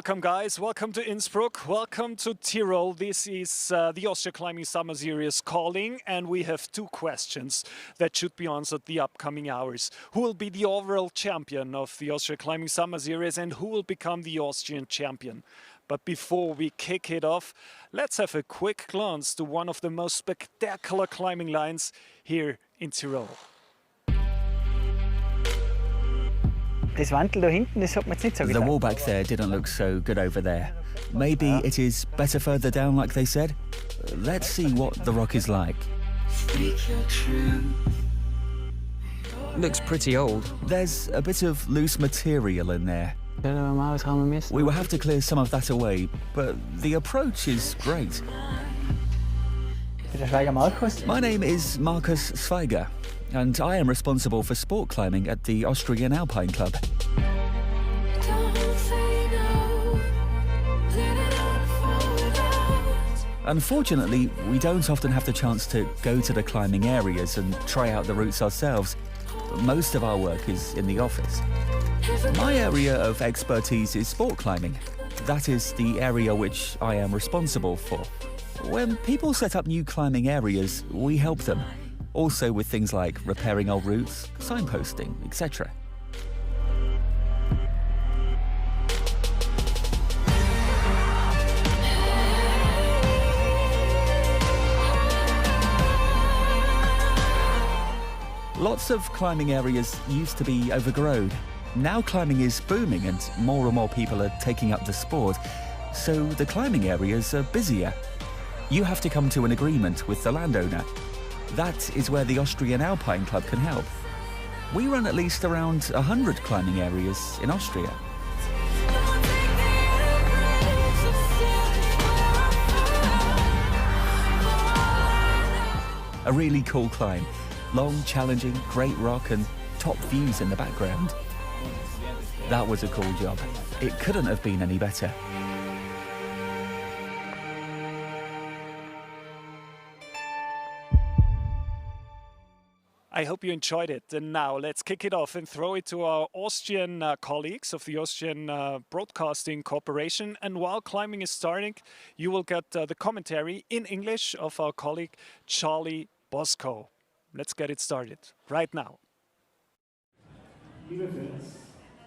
Welcome guys, welcome to Innsbruck, welcome to Tirol. This is the Austrian Climbing Summer Series calling, and we have two questions that should be answered the upcoming hours. Who will be the overall champion of the Austrian Climbing Summer Series and who will become the Austrian champion? But before we kick it off, let's have a quick glance to one of the most spectacular climbing lines here in Tirol. Das Wandel da hinten, das hat mir jetzt nicht so The gedacht. wall back there didn't look so good over there. Maybe it is better further down, like they said. Let's see what the rock is like. Looks pretty old. There's a bit of loose material in there. We will have to clear some of that away, but the approach is great. Der Schweiger Markus. My name is Markus Schweiger, and I am responsible for sport climbing at the Austrian Alpine Club. Unfortunately, we don't often have the chance to go to the climbing areas and try out the routes ourselves. Most of our work is in the office. My area of expertise is sport climbing. That is the area which I am responsible for. When people set up new climbing areas, we help them. Also with things like repairing old routes, signposting, etc. Lots of climbing areas used to be overgrown. Now climbing is booming and more people are taking up the sport, so the climbing areas are busier. You have to come to an agreement with the landowner. That is where the Austrian Alpine Club can help. We run at least around 100 climbing areas in Austria. A really cool climb. Long, challenging, great rock and top views in the background. That was a cool job. It couldn't have been any better. I hope you enjoyed it. And now let's kick it off and throw it to our Austrian colleagues of the Austrian Broadcasting Corporation. And while climbing is starting, you will get the commentary in English of our colleague Charlie Bosco. Let's get it started right now. Liebe Fans,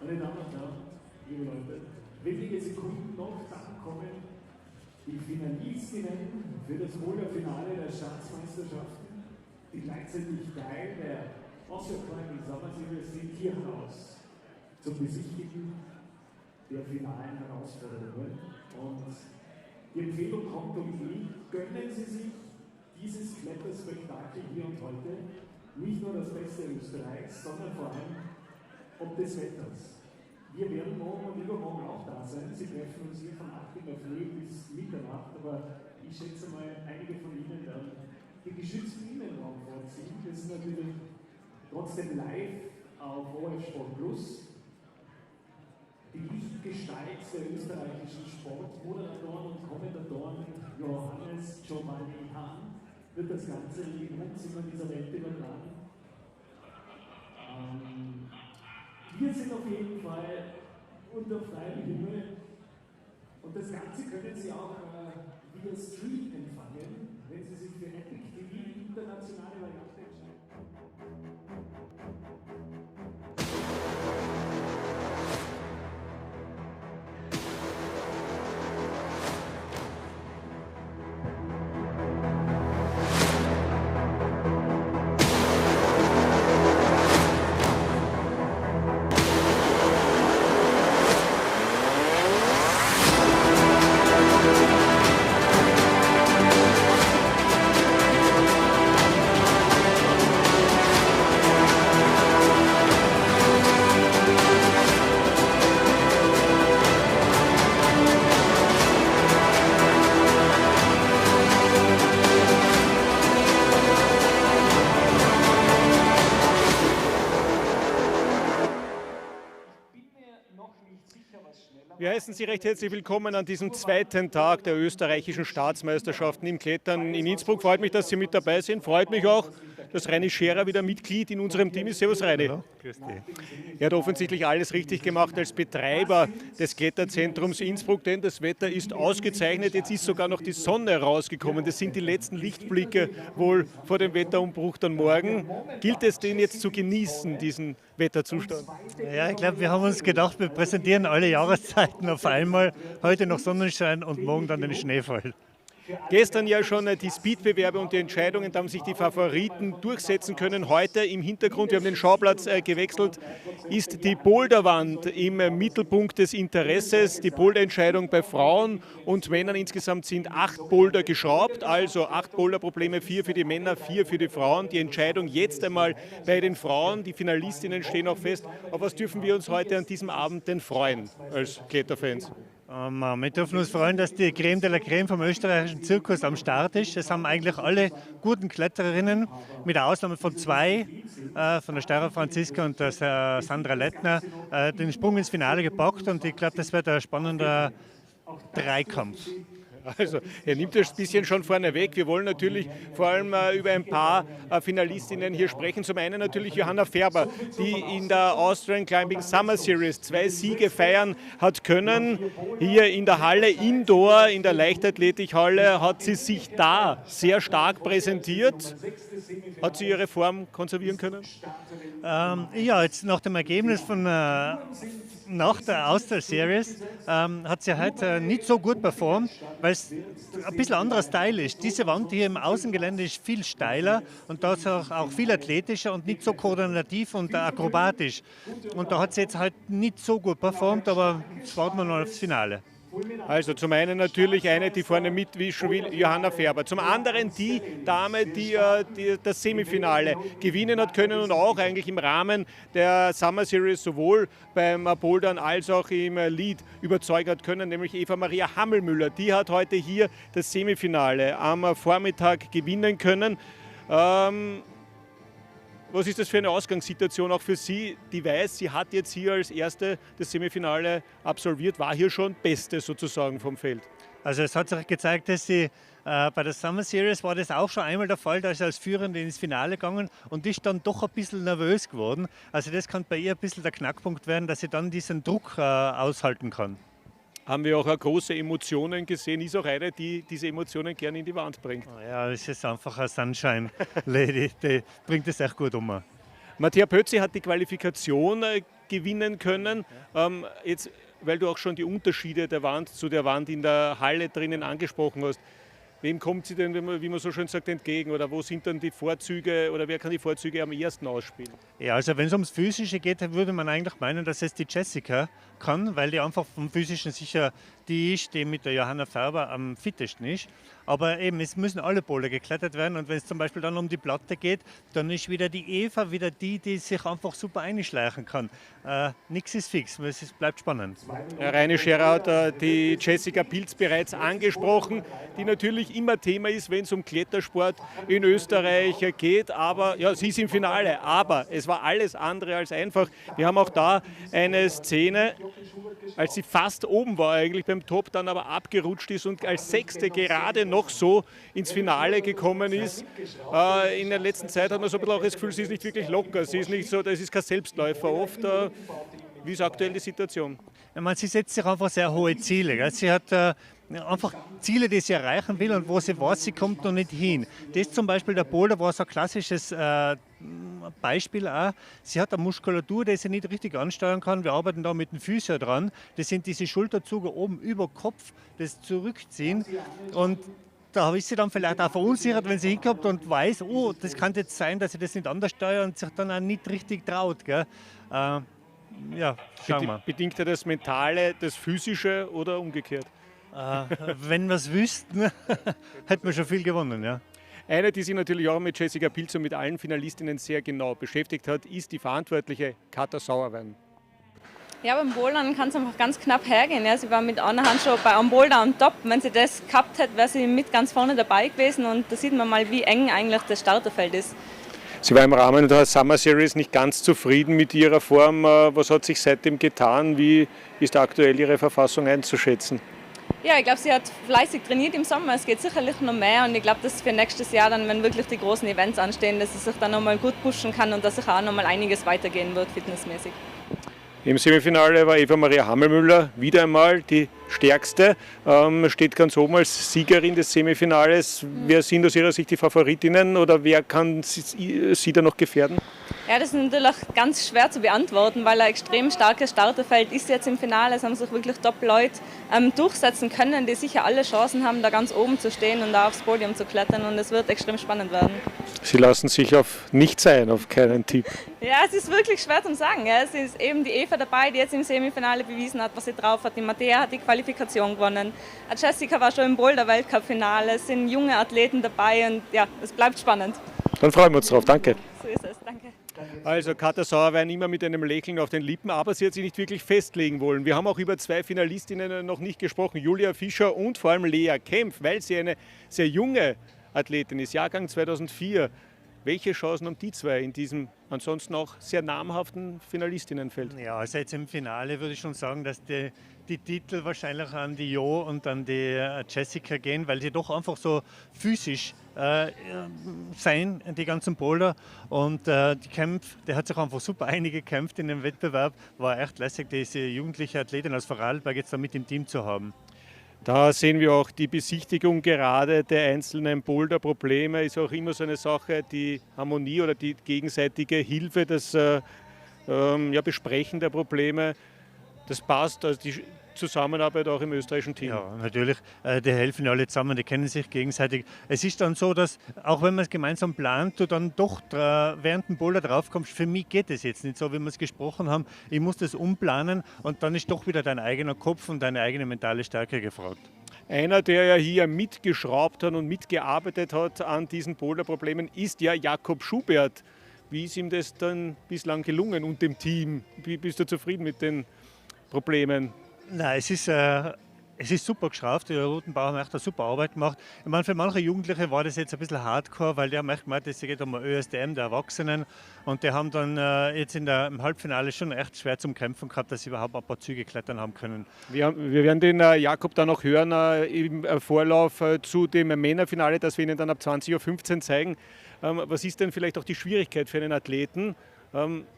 meine Damen und Herren, liebe Leute, wenige Sekunden noch, dann kommen die Finalistinnen für das Boulder Finale der Staatsmeisterschaften, die gleichzeitig Teil der Austrian Climbing Summer Series sind, hier raus zum Besichtigen der finalen Herausforderungen. Und die Empfehlung kommt um ihn, gönnen Sie sich dieses Kletterspektakel hier und heute, nicht nur das Beste Österreichs, sondern vor allem ob des Wetters. Wir werden morgen und übermorgen auch da sein. Sie treffen uns hier von 8 in der Früh bis Mitternacht, aber ich schätze mal, einige von Ihnen werden den geschützten Innenraum vorziehen. Das ist natürlich trotzdem live auf ORF Sport Plus. Die Lichtgestalt der österreichischen Sportmoderatoren und Kommentatoren Johannes Giovanni Hahn wird das Ganze im Wohnzimmer dieser Welt übertragen. Wir sind auf jeden Fall unter freiem Himmel und das Ganze können Sie auch via Stream empfangen, wenn Sie sich für Epic TV internationale Variante entscheiden. Wir heißen Sie recht herzlich willkommen an diesem zweiten Tag der österreichischen Staatsmeisterschaften im Klettern in Innsbruck. Freut mich, dass Sie mit dabei sind. Freut mich auch, dass Reini Scherer wieder Mitglied in unserem Team ist. Servus Reini. Hallo, grüß dich. Er hat offensichtlich alles richtig gemacht als Betreiber des Kletterzentrums Innsbruck, denn das Wetter ist ausgezeichnet. Jetzt ist sogar noch die Sonne rausgekommen. Das sind die letzten Lichtblicke wohl vor dem Wetterumbruch dann morgen. Gilt es den jetzt zu genießen, diesen Wetterzustand? Ja, ich glaube, wir haben uns gedacht, wir präsentieren alle Jahreszeiten auf einmal. Heute noch Sonnenschein und morgen dann den Schneefall. Gestern ja schon die Speedbewerbe und die Entscheidungen, da haben sich die Favoriten durchsetzen können. Heute im Hintergrund, wir haben den Schauplatz gewechselt, ist die Boulderwand im Mittelpunkt des Interesses. Die Boulderentscheidung bei Frauen und Männern. Insgesamt sind 8 Boulder geschraubt, also 8 Boulderprobleme, 4 für die Männer, 4 für die Frauen. Die Entscheidung jetzt einmal bei den Frauen. Die Finalistinnen stehen auch fest. Auf was dürfen wir uns heute an diesem Abend denn freuen als Kletterfans? Wir dürfen uns freuen, dass die Creme de la Creme vom österreichischen Zirkus am Start ist. Es haben eigentlich alle guten Klettererinnen, mit der Ausnahme von 2, von der Steirer Franziska und der Sandra Lettner, den Sprung ins Finale gepackt. Und ich glaube, das wird ein spannender Dreikampf. Also, er nimmt das ein bisschen schon vorne weg. Wir wollen natürlich vor allem über ein paar Finalistinnen hier sprechen. Zum einen natürlich Johanna Färber, die in der Austrian Climbing Summer Series 2 Siege feiern hat können. Hier in der Halle, Indoor, in der Leichtathletikhalle, hat sie sich da sehr stark präsentiert. Hat sie ihre Form konservieren können? Ja, jetzt nach dem Ergebnis von nach der Austrian Series hat sie heute nicht so gut performt, weil es ein bisschen anderer Style ist. Diese Wand hier im Außengelände ist viel steiler und da ist auch viel athletischer und nicht so koordinativ und akrobatisch. Und da hat sie jetzt halt nicht so gut performt, aber jetzt warten wir noch aufs Finale. Also zum einen natürlich eine, die vorne mitwischen will, Johanna Färber. Zum anderen die Dame, die das Semifinale gewinnen hat können und auch eigentlich im Rahmen der Summer Series sowohl beim Bouldern als auch im Lead überzeugen hat können, nämlich Eva Maria Hammelmüller. Die hat heute hier das Semifinale am Vormittag gewinnen können. Was ist das für eine Ausgangssituation auch für sie? Die weiß, sie hat jetzt hier als Erste das Semifinale absolviert, war hier schon Beste sozusagen vom Feld. Also es hat sich gezeigt, dass sie bei der Summer Series war das auch schon einmal der Fall, da ist sie als Führende ins Finale gegangen und ist dann doch ein bisschen nervös geworden. Also das kann bei ihr ein bisschen der Knackpunkt werden, dass sie dann diesen Druck aushalten kann. Haben wir auch große Emotionen gesehen, ist auch eine, die diese Emotionen gerne in die Wand bringt. Ja, es ist einfach eine Sunshine-Lady, die bringt es echt gut um. Mattea Pötzi hat die Qualifikation gewinnen können. Jetzt, weil du auch schon die Unterschiede der Wand zu der Wand in der Halle drinnen angesprochen hast, wem kommt sie denn, wie man so schön sagt, entgegen? Oder wo sind dann die Vorzüge oder wer kann die Vorzüge am ersten ausspielen? Ja, also wenn es ums Physische geht, dann würde man eigentlich meinen, dass es die Jessica kann, weil die einfach vom Physischen sicher die ist, die mit der Johanna Färber am fittesten ist. Aber eben, es müssen alle Boulder geklettert werden und wenn es zum Beispiel dann um die Platte geht, dann ist wieder die Eva wieder die sich einfach super einschleichen kann. Nichts ist fix, es bleibt spannend. Reini Scherer hat die Jessica Pilz bereits angesprochen, die natürlich immer Thema ist, wenn es um Klettersport in Österreich geht. Aber ja, sie ist im Finale, aber es war alles andere als einfach. Wir haben auch da eine Szene, als sie fast oben war eigentlich beim Top, dann aber abgerutscht ist und als Sechste gerade noch so ins Finale gekommen ist. In der letzten Zeit hat man so ein bisschen auch das Gefühl, sie ist nicht wirklich locker, sie ist nicht so, das ist kein Selbstläufer oft. Wie ist aktuell die Situation? Ich meine, sie setzt sich einfach sehr hohe Ziele. Gell? Sie hat einfach Ziele, die sie erreichen will und wo sie weiß, sie kommt noch nicht hin. Das zum Beispiel der Boulder war so ein klassisches Beispiel auch. Sie hat eine Muskulatur, die sie nicht richtig ansteuern kann. Wir arbeiten da mit dem Physio dran. Das sind diese Schulterzüge oben über Kopf, das Zurückziehen. Und da ist sie dann vielleicht auch verunsichert, wenn sie hinkommt und weiß, oh, das kann jetzt sein, dass sie das nicht anders steuert und sich dann auch nicht richtig traut. Gell? Ja, schauen wir. Bedingt er das Mentale, das Physische oder umgekehrt? Wenn wir es wüssten, hätten wir schon viel gewonnen. Ja. Eine, die sich natürlich auch mit Jessica Pilz und mit allen Finalistinnen sehr genau beschäftigt hat, ist die verantwortliche Katha Sauerwein. Ja, beim Bouldern kann es einfach ganz knapp hergehen. Ja. Sie war mit einer Hand schon beim Boulder am Top. Wenn sie das gehabt hätte, wäre sie mit ganz vorne dabei gewesen. Und da sieht man mal, wie eng eigentlich das Starterfeld ist. Sie war im Rahmen der Summer Series nicht ganz zufrieden mit ihrer Form. Was hat sich seitdem getan? Wie ist aktuell Ihre Verfassung einzuschätzen? Ja, ich glaube, sie hat fleißig trainiert im Sommer. Es geht sicherlich noch mehr und ich glaube, dass für nächstes Jahr dann, wenn wirklich die großen Events anstehen, dass sie sich dann nochmal gut pushen kann und dass sich auch nochmal einiges weitergehen wird, fitnessmäßig. Im Semifinale war Eva-Maria Hammelmüller wieder einmal die stärkste, steht ganz oben als Siegerin des Semifinales. Wer sind aus Ihrer Sicht die Favoritinnen oder wer kann sie da noch gefährden? Ja, das ist natürlich ganz schwer zu beantworten, weil ein extrem starkes Starterfeld ist jetzt im Finale. Es haben sich wirklich Top-Leute durchsetzen können, die sicher alle Chancen haben, da ganz oben zu stehen und da aufs Podium zu klettern. Und es wird extrem spannend werden. Sie lassen sich auf nichts ein, auf keinen Tipp. Ja, es ist wirklich schwer zu sagen. Ja. Es ist eben die Eva dabei, die jetzt im Semifinale bewiesen hat, was sie drauf hat. Die Mattea hat die Qualifikation gewonnen. Jessica war schon im Boulder-Weltcup-Finale. Es sind junge Athleten dabei und ja, es bleibt spannend. Dann freuen wir uns drauf. Danke. So ist es. Danke. Also Katja Sauerwein immer mit einem Lächeln auf den Lippen, aber sie hat sich nicht wirklich festlegen wollen. Wir haben auch über 2 Finalistinnen noch nicht gesprochen, Julia Fischer und vor allem Lea Kempf, weil sie eine sehr junge Athletin ist, Jahrgang 2004. Welche Chancen haben die 2 in diesem ansonsten auch sehr namhaften Finalistinnenfeld? Ja, also jetzt im Finale würde ich schon sagen, dass die Titel wahrscheinlich an die Jo und an die Jessica gehen, weil sie doch einfach so physisch sein, die ganzen Boulder. Und die Kempf, der hat sich einfach super eingekämpft in dem Wettbewerb. War echt lässig, diese jugendliche Athletin aus Vorarlberg jetzt da mit im Team zu haben. Da sehen wir auch die Besichtigung gerade der einzelnen Boulder-Probleme. Ist auch immer so eine Sache, die Harmonie oder die gegenseitige Hilfe, das Besprechen der Probleme. Das passt, also die Zusammenarbeit auch im österreichischen Team. Ja, natürlich, die helfen alle zusammen, die kennen sich gegenseitig. Es ist dann so, dass auch wenn man es gemeinsam plant, du dann doch während dem Boulder draufkommst, für mich geht es jetzt nicht so, wie wir es gesprochen haben. Ich muss das umplanen und dann ist doch wieder dein eigener Kopf und deine eigene mentale Stärke gefragt. Einer, der ja hier mitgeschraubt hat und mitgearbeitet hat an diesen Boulder-Problemen, ist ja Jakob Schubert. Wie ist ihm das dann bislang gelungen und dem Team? Wie bist du zufrieden mit den Problemen? Nein, es ist super geschraubt. Die Routenbauer haben echt eine super Arbeit gemacht. Ich meine, für manche Jugendliche war das jetzt ein bisschen hardcore, weil die haben echt gemeint, es geht um ein ÖSDM der Erwachsenen. Und die haben dann jetzt im Halbfinale schon echt schwer zum Kämpfen gehabt, dass sie überhaupt ein paar Züge klettern haben können. Wir werden den Jakob dann noch hören im Vorlauf zu dem Männerfinale, das wir Ihnen dann ab 20.15 Uhr zeigen. Was ist denn vielleicht auch die Schwierigkeit für einen Athleten,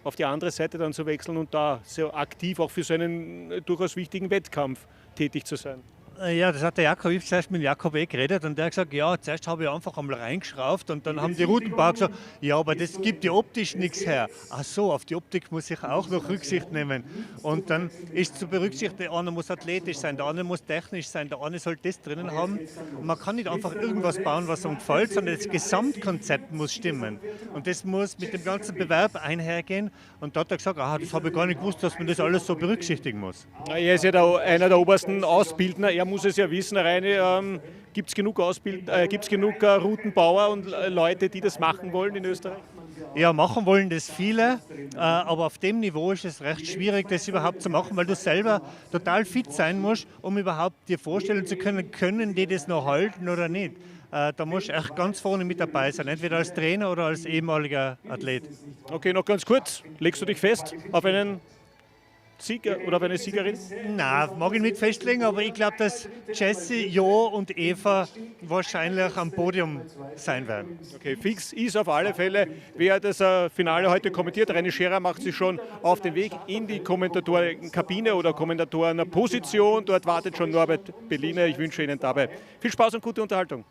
auf die andere Seite dann zu wechseln und da so aktiv auch für so einen durchaus wichtigen Wettkampf tätig zu sein? Ja, das hat der Jakob, ich habe zuerst mit Jakob geredet und der hat gesagt, ja, zuerst habe ich einfach einmal reingeschraubt und dann haben die Routenbauer gesagt, ja, aber das gibt ja optisch nichts her. Ach so, auf die Optik muss ich auch noch Rücksicht nehmen. Und dann ist zu berücksichtigen, der eine muss athletisch sein, der andere muss technisch sein, der eine soll das drinnen haben. Und man kann nicht einfach irgendwas bauen, was einem gefällt, sondern das Gesamtkonzept muss stimmen. Und das muss mit dem ganzen Bewerb einhergehen. Und da hat er gesagt, das habe ich gar nicht gewusst, dass man das alles so berücksichtigen muss. Er ist ja einer der obersten Ausbildner. Er muss es ja wissen, Reine, gibt es genug Routenbauer und Leute, die das machen wollen in Österreich? Ja, machen wollen das viele, aber auf dem Niveau ist es recht schwierig, das überhaupt zu machen, weil du selber total fit sein musst, um überhaupt dir vorstellen zu können, können die das noch halten oder nicht. Da musst du echt ganz vorne mit dabei sein, entweder als Trainer oder als ehemaliger Athlet. Okay, noch ganz kurz, legst du dich fest auf einen Sieger oder auf eine Siegerin? Nein, mag ich nicht festlegen, aber ich glaube, dass Jessie, Jo und Eva wahrscheinlich am Podium sein werden. Okay, fix ist auf alle Fälle, wer das Finale heute kommentiert. Reine Scherer macht sich schon auf den Weg in die Kommentatorenkabine oder Kommentatorenposition. Dort wartet schon Norbert Berliner. Ich wünsche Ihnen dabei viel Spaß und gute Unterhaltung.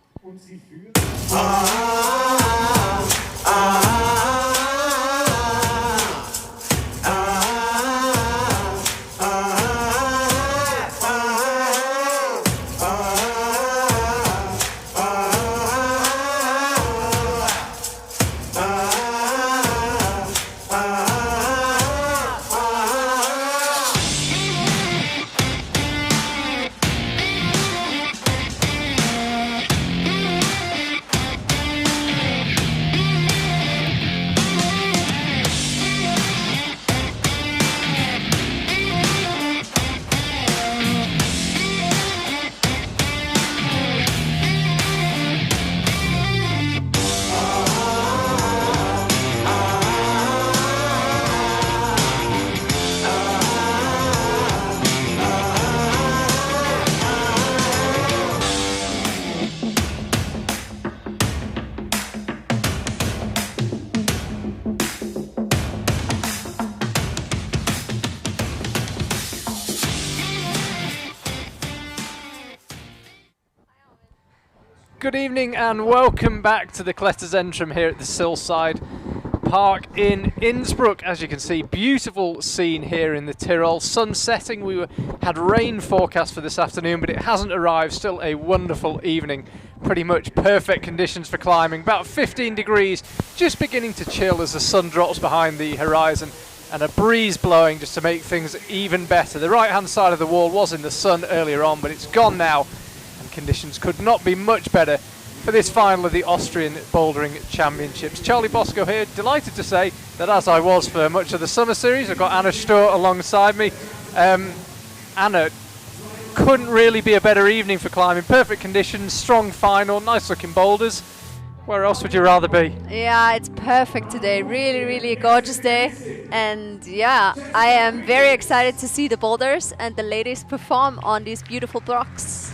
Good evening and welcome back to the Kletterzentrum here at the Sillside Park in Innsbruck. As you can see, beautiful scene here in the Tirol. Sun setting. We had rain forecast for this afternoon, but it hasn't arrived. Still a wonderful evening. Pretty much perfect conditions for climbing. About 15 degrees, just beginning to chill as the sun drops behind the horizon, and a breeze blowing just to make things even better. The right hand side of the wall was in the sun earlier on, but it's gone now. Conditions could not be much better for this final of the Austrian Bouldering Championships. Charlie Bosco here, delighted to say that as I was for much of the summer series, I've got Anna Sturr alongside me. Anna, couldn't really be a better evening for climbing. Perfect conditions, strong final, nice looking boulders. Where else would you rather be? Yeah, it's perfect today. Really, really a gorgeous day. And yeah, I am very excited to see the boulders and the ladies perform on these beautiful blocks.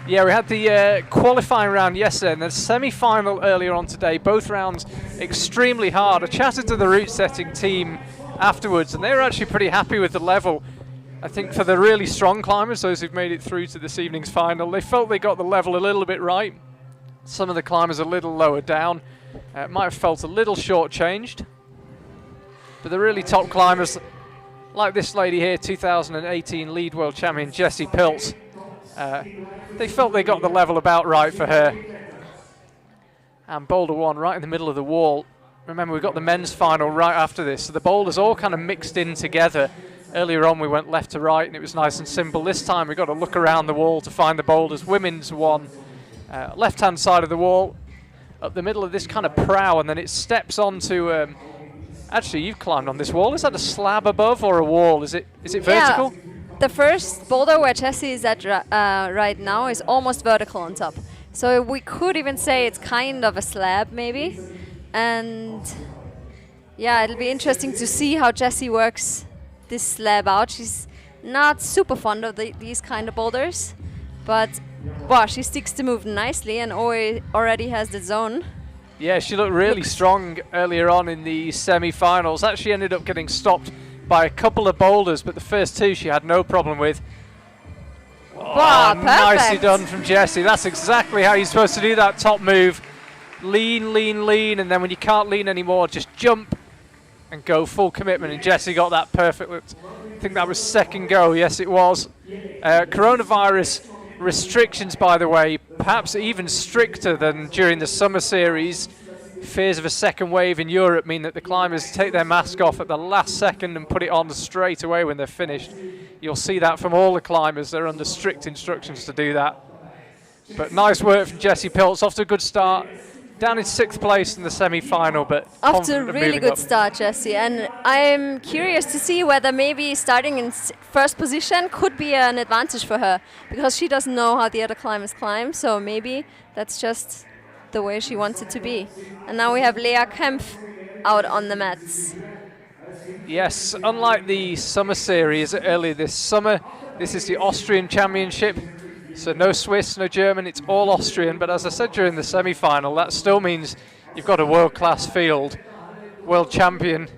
Yeah, we had the qualifying round yesterday and the semi-final earlier on today. Both rounds extremely hard. I chatted to the route setting team afterwards and they were actually pretty happy with the level. I think for the really strong climbers, those who've made it through to this evening's final, they felt they got the level a little bit right. Some of the climbers a little lower down. Might have felt a little short-changed. But the really top climbers, like this lady here, 2018 lead world champion Jessie Pilz, they felt they got the level about right for her. And boulder one right in the middle of the wall. Remember, we've got the men's final right after this, so the boulders all kind of mixed in together. Earlier on we went left to right and it was nice and simple. This time we've got to look around the wall to find the boulders. Women's one, left hand side of the wall, up the middle of this kind of prow, and then it steps onto actually, you've climbed on this wall. Is that a slab above or a wall? Is it vertical? Yeah. The first boulder where Jessie is at right now is almost vertical on top. So we could even say it's kind of a slab maybe. And yeah, it'll be interesting to see how Jessie works this slab out. She's not super fond of these kind of boulders, but wow, she sticks to move nicely and already has the zone. Yeah, she looked really strong earlier on in the semi-finals. Actually ended up getting stopped by a couple of boulders, but the first two she had no problem with. Wow, nicely done from Jessie. That's exactly how you're supposed to do that top move. Lean, lean, lean, and then when you can't lean anymore, just jump and go full commitment. And Jessie got that perfect. I think that was second go. Yes, it was. Coronavirus restrictions, by the way, perhaps even stricter than during the summer series. Fears of a second wave in Europe mean that the climbers take their mask off at the last second and put it on straight away when they're finished. You'll see that from all the climbers. They're under strict instructions to do that. But nice work from Jessie Pilz. Off to a good start. Down in 6th place in the semi-final, but off to a really good start, Jessie. And I'm curious to see whether maybe starting in first position could be an advantage for her, because she doesn't know how the other climbers climb, so maybe that's just the way she wants it to be. And now we have Lea Kempf out on the mats. Yes, unlike the summer series earlier this summer, this is the Austrian Championship. So no Swiss, no German, it's all Austrian. But as I said during the semi-final, that still means you've got a world-class field, world champion,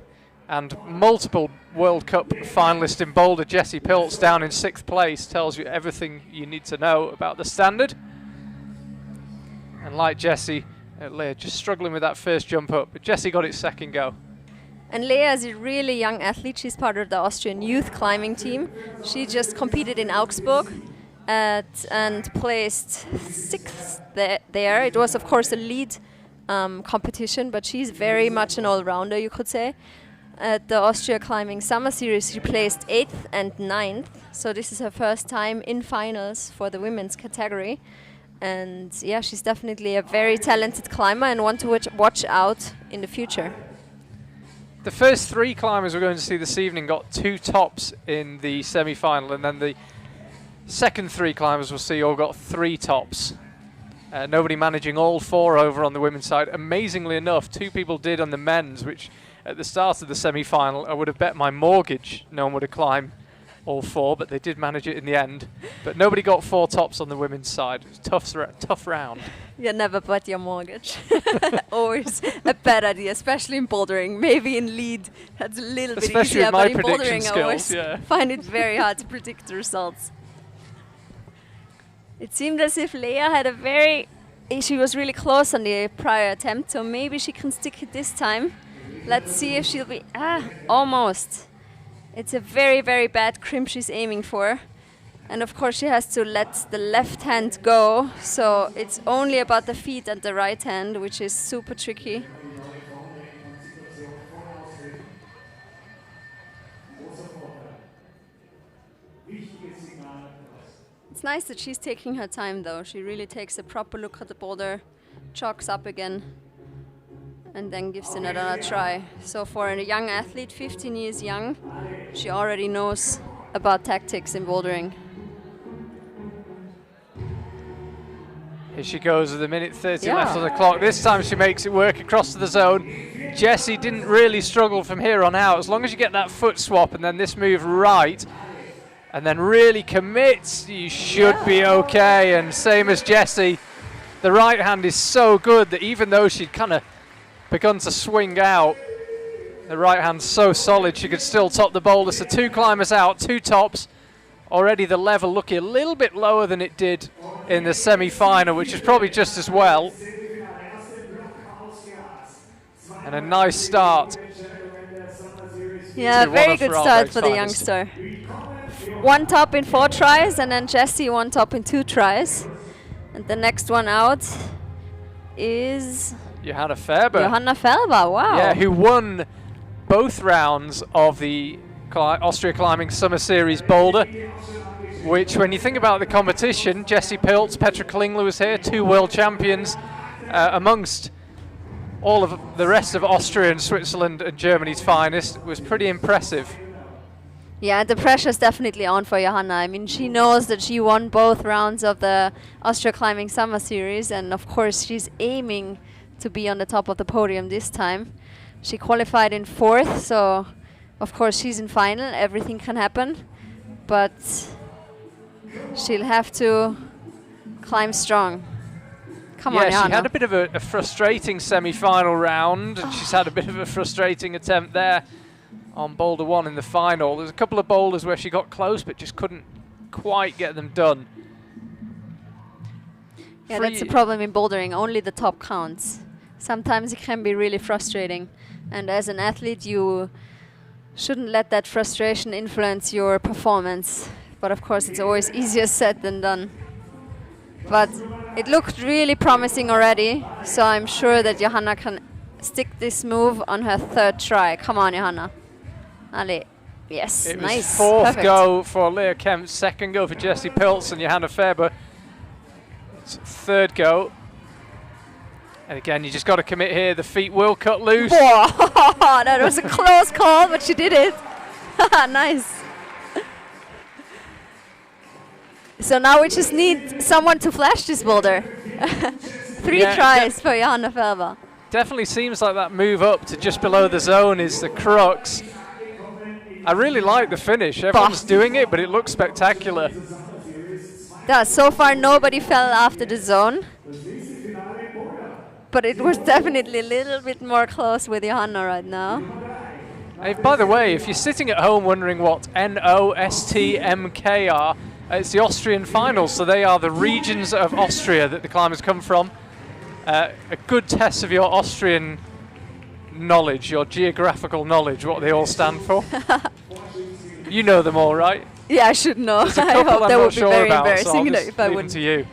and multiple World Cup finalist in boulder. Jessie Pilz down in 6th place tells you everything you need to know about the standard. And like Jessie, Lea just struggling with that first jump up, but Jessie got it second go. And Lea is a really young athlete. She's part of the Austrian youth climbing team. She just competed in Augsburg and placed 6th there. It was, of course, a lead competition, but she's very much an all-rounder, you could say. At the Austria Climbing Summer Series, she placed 8th and 9th. So this is her first time in finals for the women's category. And yeah, she's definitely a very talented climber and one to watch out in the future. The first 3 climbers we're going to see this evening got 2 tops in the semi-final, and then the second 3 climbers we'll see all got 3 tops. Nobody managing all 4 over on the women's side. Amazingly enough, 2 people did on the men's, which at the start of the semi-final I would have bet my mortgage no one would have climbed all 4, but they did manage it in the end. But nobody got 4 tops on the women's side. It was a tough round. You never bet your mortgage. Always a bad idea, especially in bouldering. Maybe in lead, that's a little bit easier, but in bouldering I always find it very hard to predict the results. It seemed as if Lea had a very she was really close on the prior attempt, so maybe she can stick it this time. Let's see if she'll be... almost. It's a very, very bad crimp she's aiming for. And of course she has to let the left hand go, so it's only about the feet and the right hand, which is super tricky. It's nice that she's taking her time though. She really takes a proper look at the boulder, chalks up again, and then gives it another try. So for a young athlete, 15 years young, she already knows about tactics in bouldering. Here she goes with a minute 30 left on the clock. This time she makes it work across to the zone. Jessie didn't really struggle from here on out. As long as you get that foot swap and then this move right, and then really commits, you should be okay. And same as Jessie, the right hand is so good that even though she'd kind of begun to swing out, the right hand's so solid she could still top the boulder. So 2 climbers out, 2 tops. Already the level looking a little bit lower than it did in the semi-final, which is probably just as well. And a nice start. Yeah, very good start for the youngster. 1 top in 4 tries, and then Jessie 1 top in 2 tries. And the next one out is Johanna Ferber. Johanna Ferber, wow. Yeah, who won both rounds of the Austria Climbing Summer Series Boulder, which when you think about the competition, Jessie Pilz, Petra Klingler was here, 2 world champions, amongst all of the rest of Austria and Switzerland and Germany's finest. It was pretty impressive. Yeah, the pressure's definitely on for Johanna. I mean, she knows that she won both rounds of the Austria Climbing Summer Series, and of course she's aiming to be on the top of the podium this time. She qualified in 4th, so of course she's in final, everything can happen, but she'll have to climb strong. Come on, Yeah, Johanna. she had a bit of a frustrating semi-final round, and she's had a bit of a frustrating attempt there on Boulder 1 in the final. There's a couple of boulders where she got close, but just couldn't quite get them done. Yeah, that's the problem in bouldering, only the top counts. Sometimes it can be really frustrating, and as an athlete you shouldn't let that frustration influence your performance. But of course it's always easier said than done. But it looked really promising already, so I'm sure that Johanna can stick this move on her 3rd try. Come on, Johanna. Allez. Yes, It nice. was 4th Perfect. go for Leah Kemp, 2nd go for Jessie Pilz and Johanna Ferber. It's 3rd go. And again, you just got to commit here. The feet will cut loose. Whoa, that was a close call, but she did it. Nice. So now we just need someone to flash this boulder. 3 tries for Johanna Ferber. Definitely seems like that move up to just below the zone is the crux. I really like the finish. Everyone's doing it, but it looks spectacular. Yeah, so far nobody fell after the zone. But it was definitely a little bit more close with Johanna right now. By the way, if you're sitting at home wondering what NOSTMK are, it's the Austrian finals, so they are the regions of Austria that the climbers come from. A good test of your Austrian knowledge, your geographical knowledge, what they all stand for. You know them all, right? Yeah, I should know. There's a I couple hope I'm that not would be sure very about, so I'll embarrassing just if I leave would. them to you.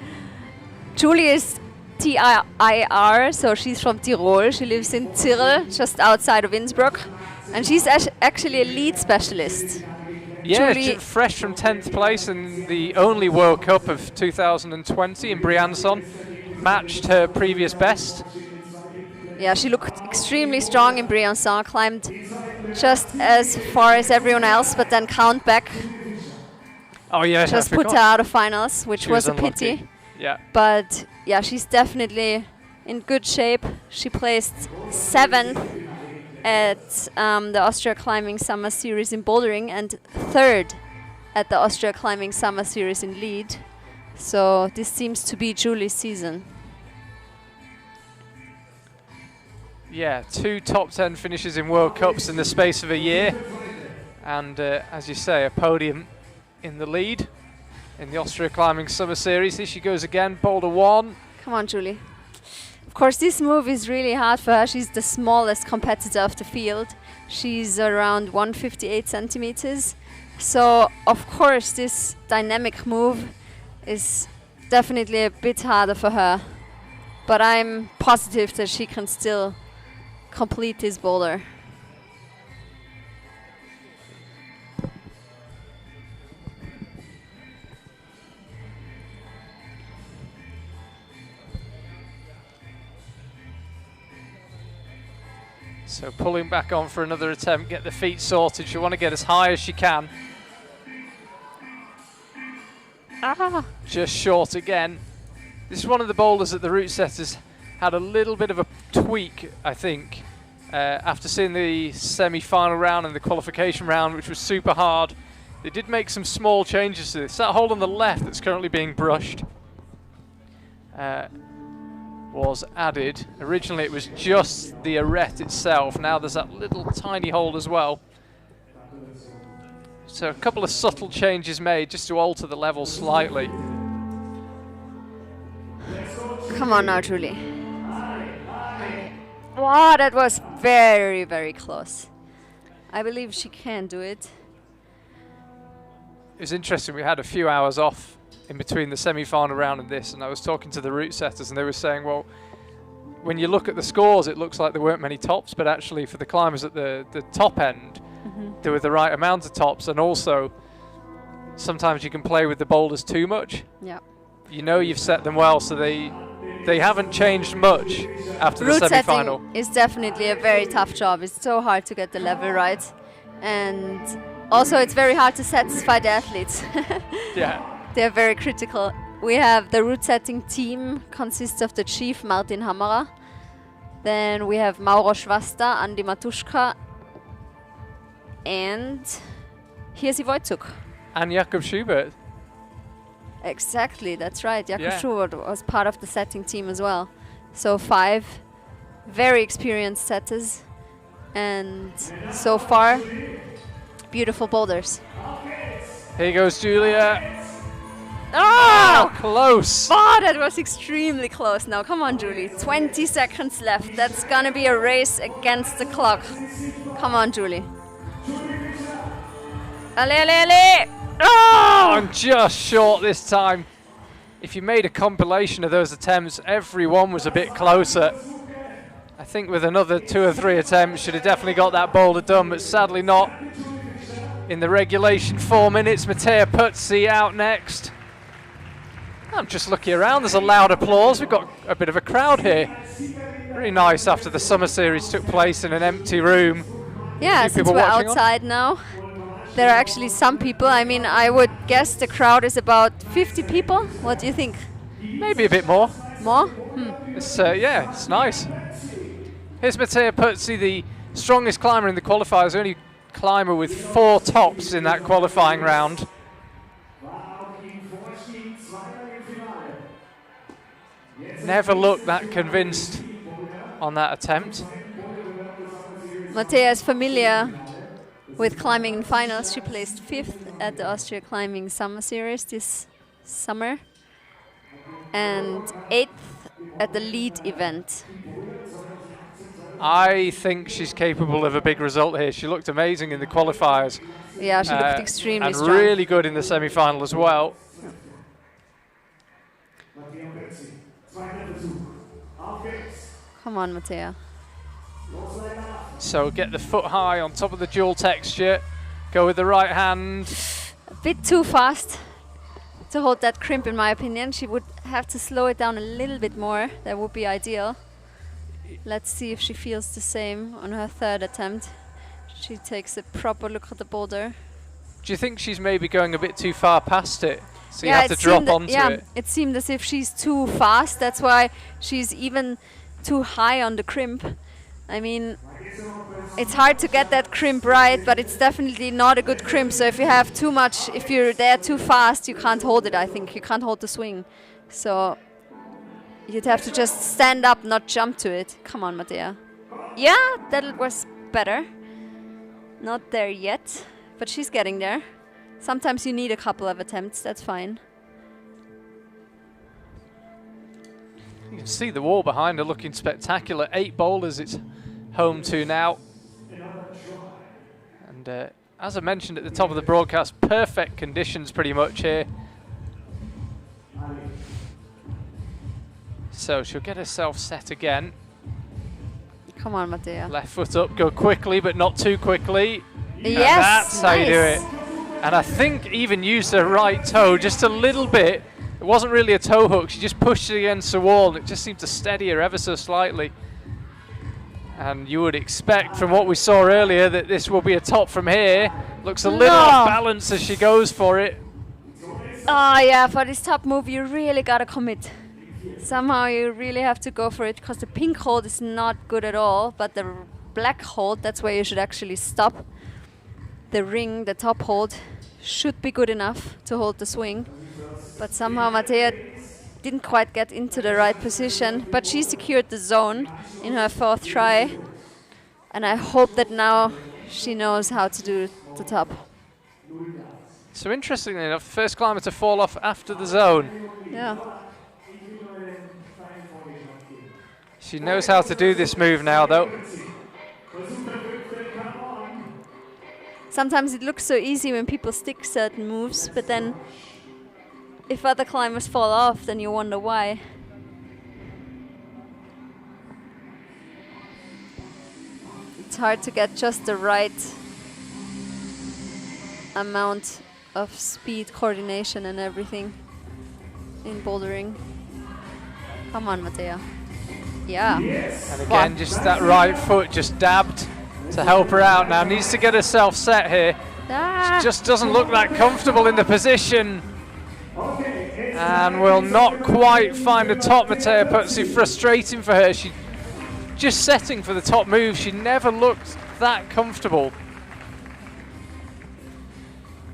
Julie is TIR, so she's from Tirol. She lives in Tirol, just outside of Innsbruck. And she's actually a lead specialist. Yeah, Julie, fresh from 10th place in the only World Cup of 2020 in Briançon. Matched her previous best. yeah, she looked extremely strong in Briançon, climbed just as far as everyone else, but then count back. Oh yeah, just put her out of finals, which was a pity. Yeah. But yeah, she's definitely in good shape. She placed 7th at the Austria Climbing Summer Series in bouldering and 3rd at the Austria Climbing Summer Series in lead. So this seems to be Julie's season. Yeah, 2 top 10 finishes in World Cups in the space of a year. And as you say, a podium in the lead in the Austria Climbing Summer Series. Here she goes again, Boulder 1. Come on, Julie. Of course, this move is really hard for her. She's the smallest competitor of the field. She's around 158 centimeters. So, of course, this dynamic move is definitely a bit harder for her. But I'm positive that she can still complete this boulder. So pulling back on for another attempt, get the feet sorted. She want to get as high as she can. Just short again. This is one of the boulders that the route setters had a little bit of a tweak, I think, after seeing the semi-final round and the qualification round, which was super hard. They did make some small changes to this. That hole on the left that's currently being brushed was added. Originally it was just the arête itself. Now there's that little tiny hole as well. So a couple of subtle changes made just to alter the level slightly. Come on now, Julie. Wow, that was very, very close. I believe she can do it. It was interesting, we had a few hours off in between the semi-final round and this, and I was talking to the route setters and they were saying, well, when you look at the scores it looks like there weren't many tops, but actually for the climbers at the top end there were the right amount of tops, and also sometimes you can play with the boulders too much. Yeah. You know you've set them well, so they haven't changed much after the semi-final. Route setting is definitely a very tough job. It's so hard to get the level right, and also it's very hard to satisfy the athletes. Yeah. They're very critical. We have the route setting team consists of the chief Martin Hammerer. Then we have Mauro Schwasta, Andi Matuszka, and Hirsi Wojcik. And Jakob Schubert. Exactly, that's right. Jakob Schubert was part of the setting team as well. So 5 very experienced setters, and so far beautiful boulders. Here goes Julia. Oh, close. Oh, that was extremely close. Now, come on, Julie. 20 seconds left. That's gonna be a race against the clock. Come on, Julie. Allez, allez, allez! Oh! I'm just short this time. If you made a compilation of those attempts, every one was a bit closer. I think with another 2 or 3 attempts, should have definitely got that boulder done, but sadly not. In the regulation 4 minutes, Mattea Puzzi out next. I'm just looking around, there's a loud applause. We've got a bit of a crowd here. Really nice after the summer series took place in an empty room. Yeah, since we're outside now, there are actually some people. I mean, I would guess the crowd is about 50 people. What do you think? Maybe a bit more. More? It's, yeah, it's nice. Here's Mattea Puzzi, the strongest climber in the qualifiers, the only climber with 4 tops in that qualifying round. Never looked that convinced on that attempt. Mattea is familiar with climbing in finals. She placed 5th at the Austria Climbing Summer Series this summer and 8th at the lead event. I think she's capable of a big result here. She looked amazing in the qualifiers. Yeah, she looked extremely and strong. And really good in the semi-final as well. Come on, Mattea. So get the foot high on top of the dual texture. Go with the right hand. A bit too fast to hold that crimp, in my opinion. She would have to slow it down a little bit more. That would be ideal. Let's see if she feels the same on her 3rd attempt. She takes a proper look at the boulder. Do you think she's maybe going a bit too far past it? So you have to drop onto it? It seemed as if she's too fast. That's why she's even too high on the crimp. I mean, it's hard to get that crimp right, but it's definitely not a good crimp. So if you have too much, if you're there too fast, you can't hold it, I think. You can't hold the swing. So you'd have to just stand up, not jump to it. Come on, Mattea. Yeah, that was better. Not there yet, but she's getting there. Sometimes you need a couple of attempts, that's fine. You can see the wall behind her looking spectacular. 8 boulders it's home to now. And as I mentioned at the top of the broadcast, perfect conditions pretty much here. So she'll get herself set again. Come on, Mattea. Left foot up, go quickly, but not too quickly. Yes, and that's how you do nice. it. And I think even used her right toe just a little bit. It wasn't really a toe hook, she just pushed it against the wall and it just seemed to steady her ever so slightly. And you would expect from what we saw earlier that this will be a top from here. Looks a little off balance as she goes for it. Oh yeah, for this top move you really gotta commit. Somehow you really have to go for it because the pink hold is not good at all, but the black hold, that's where you should actually stop. The ring, the top hold, should be good enough to hold the swing. But somehow Mattea didn't quite get into the right position, but she secured the zone in her 4th try. And I hope that now she knows how to do the top. So interestingly enough, first climber to fall off after the zone. Yeah. She knows how to do this move now though. Sometimes it looks so easy when people stick certain moves, but then if other climbers fall off, then you wonder why. It's hard to get just the right amount of speed, coordination and everything in bouldering. Come on, Mattea. Yeah. And again, just that right foot just dabbed to help her out now. Needs to get herself set here. Ah. She just doesn't look that comfortable in the position. And will not quite find the top. Mattea puts it frustrating for her. She just setting for the top move. She never looked that comfortable.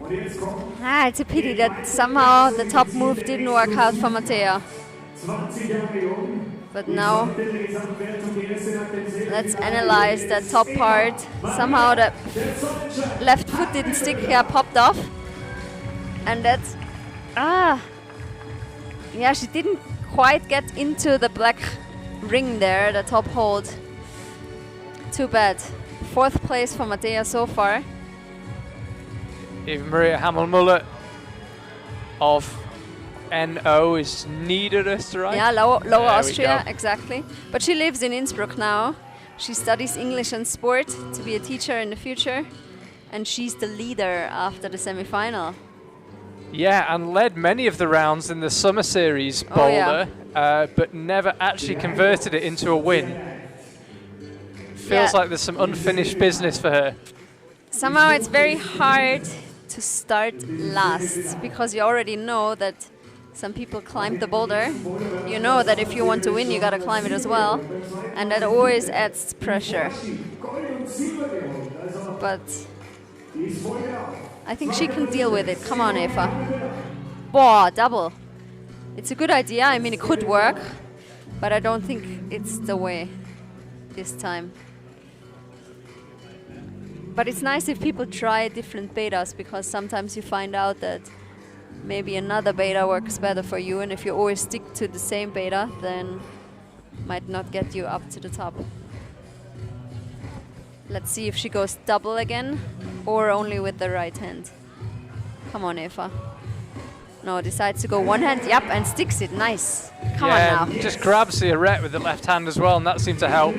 It's a pity that somehow the top move didn't work out for Mattea. But now, let's analyze that top part. Somehow the left foot didn't stick here, popped off. And that's, yeah, she didn't quite get into the black ring there, the top hold. Too bad. 4th place for Mattea so far. Even Maria Hamel-Muller of NO is Niederösterreich. Yeah, Lower Austria, exactly. But she lives in Innsbruck now. She studies English and sport to be a teacher in the future. And she's the leader after the semi-final. Yeah, and led many of the rounds in the summer series boulder, but never actually converted it into a win. Feels like there's some unfinished business for her. Somehow it's very hard to start last because you already know that some people climb the boulder. You know that if you want to win, you gotta climb it as well. And that always adds pressure. But I think she can deal with it. Come on, Eva. Wow, double. It's a good idea. I mean, it could work, but I don't think it's the way this time. But it's nice if people try different betas because sometimes you find out that maybe another beta works better for you, and if you always stick to the same beta, then might not get you up to the top. Let's see if she goes double again or only with the right hand. Come on, Eva. No, decides to go one hand, yep, and sticks it. Nice. Come on now. Just grabs the arete with the left hand as well, and that seemed to help.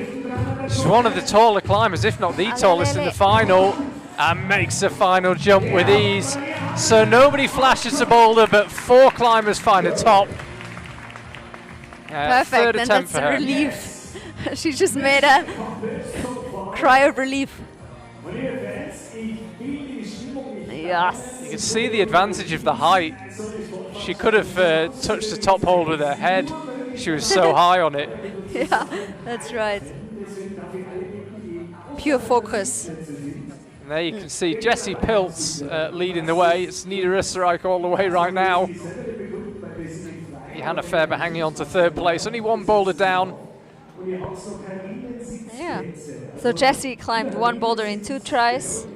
She's one of the taller climbers, if not the tallest in the final, and makes the final jump with ease. So nobody flashes the boulder, but 4 climbers find a top. Perfect, and that's a relief. She just made a cry of relief. Yes. You can see the advantage of the height. She could have touched the top hold with her head. She was so high on it. Yeah, that's right. Pure focus. And there you can see Jessie Pilz leading the way. It's Niederösterreich all the way right now. Johanna Faber hanging on to 3rd place. Only 1 boulder down. Yeah. So Jessie climbed 1 boulder in 2 tries.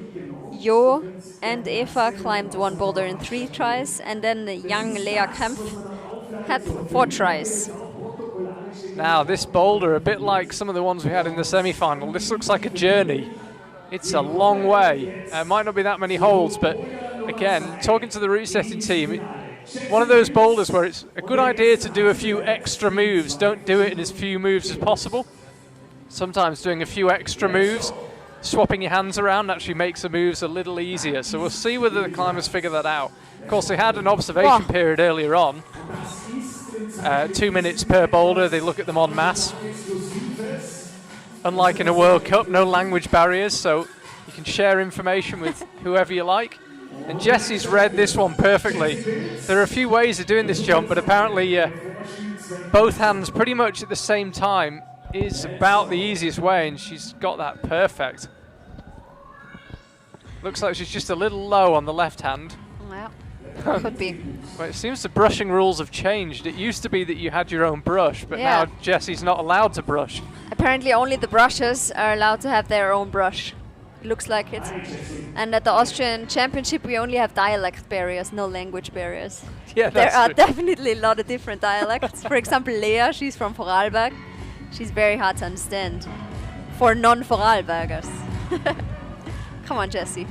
Jo and Eva climbed 1 boulder in 3 tries. And then the young Lea Kempf had 4 tries. Now, this boulder, a bit like some of the ones we had in the semi-final, this looks like a journey. It's a long way. Might not be that many holes, but again, talking to the route setting team, one of those boulders where it's a good idea to do a few extra moves. Don't do it in as few moves as possible. Sometimes doing a few extra moves, swapping your hands around actually makes the moves a little easier. So we'll see whether the climbers figure that out. Of course, they had an observation period earlier on. 2 minutes per boulder, they look at them en masse. Unlike in a World Cup, no language barriers, so you can share information with whoever you like. And Jessie's read this one perfectly. There are a few ways of doing this jump, but apparently both hands pretty much at the same time is about the easiest way, and she's got that perfect. Looks like she's just a little low on the left hand. Yeah, could be. Well, it seems the brushing rules have changed. It used to be that you had your own brush, but now Jessie's not allowed to brush. Apparently only the brushers are allowed to have their own brush. Looks like it. And at the Austrian Championship we only have dialect barriers, no language barriers. Yeah, there that's are true. definitely a lot of different dialects. For example, Lea, she's from Vorarlberg. She's very hard to understand for non-Vorarlbergers. Come on, Jessie.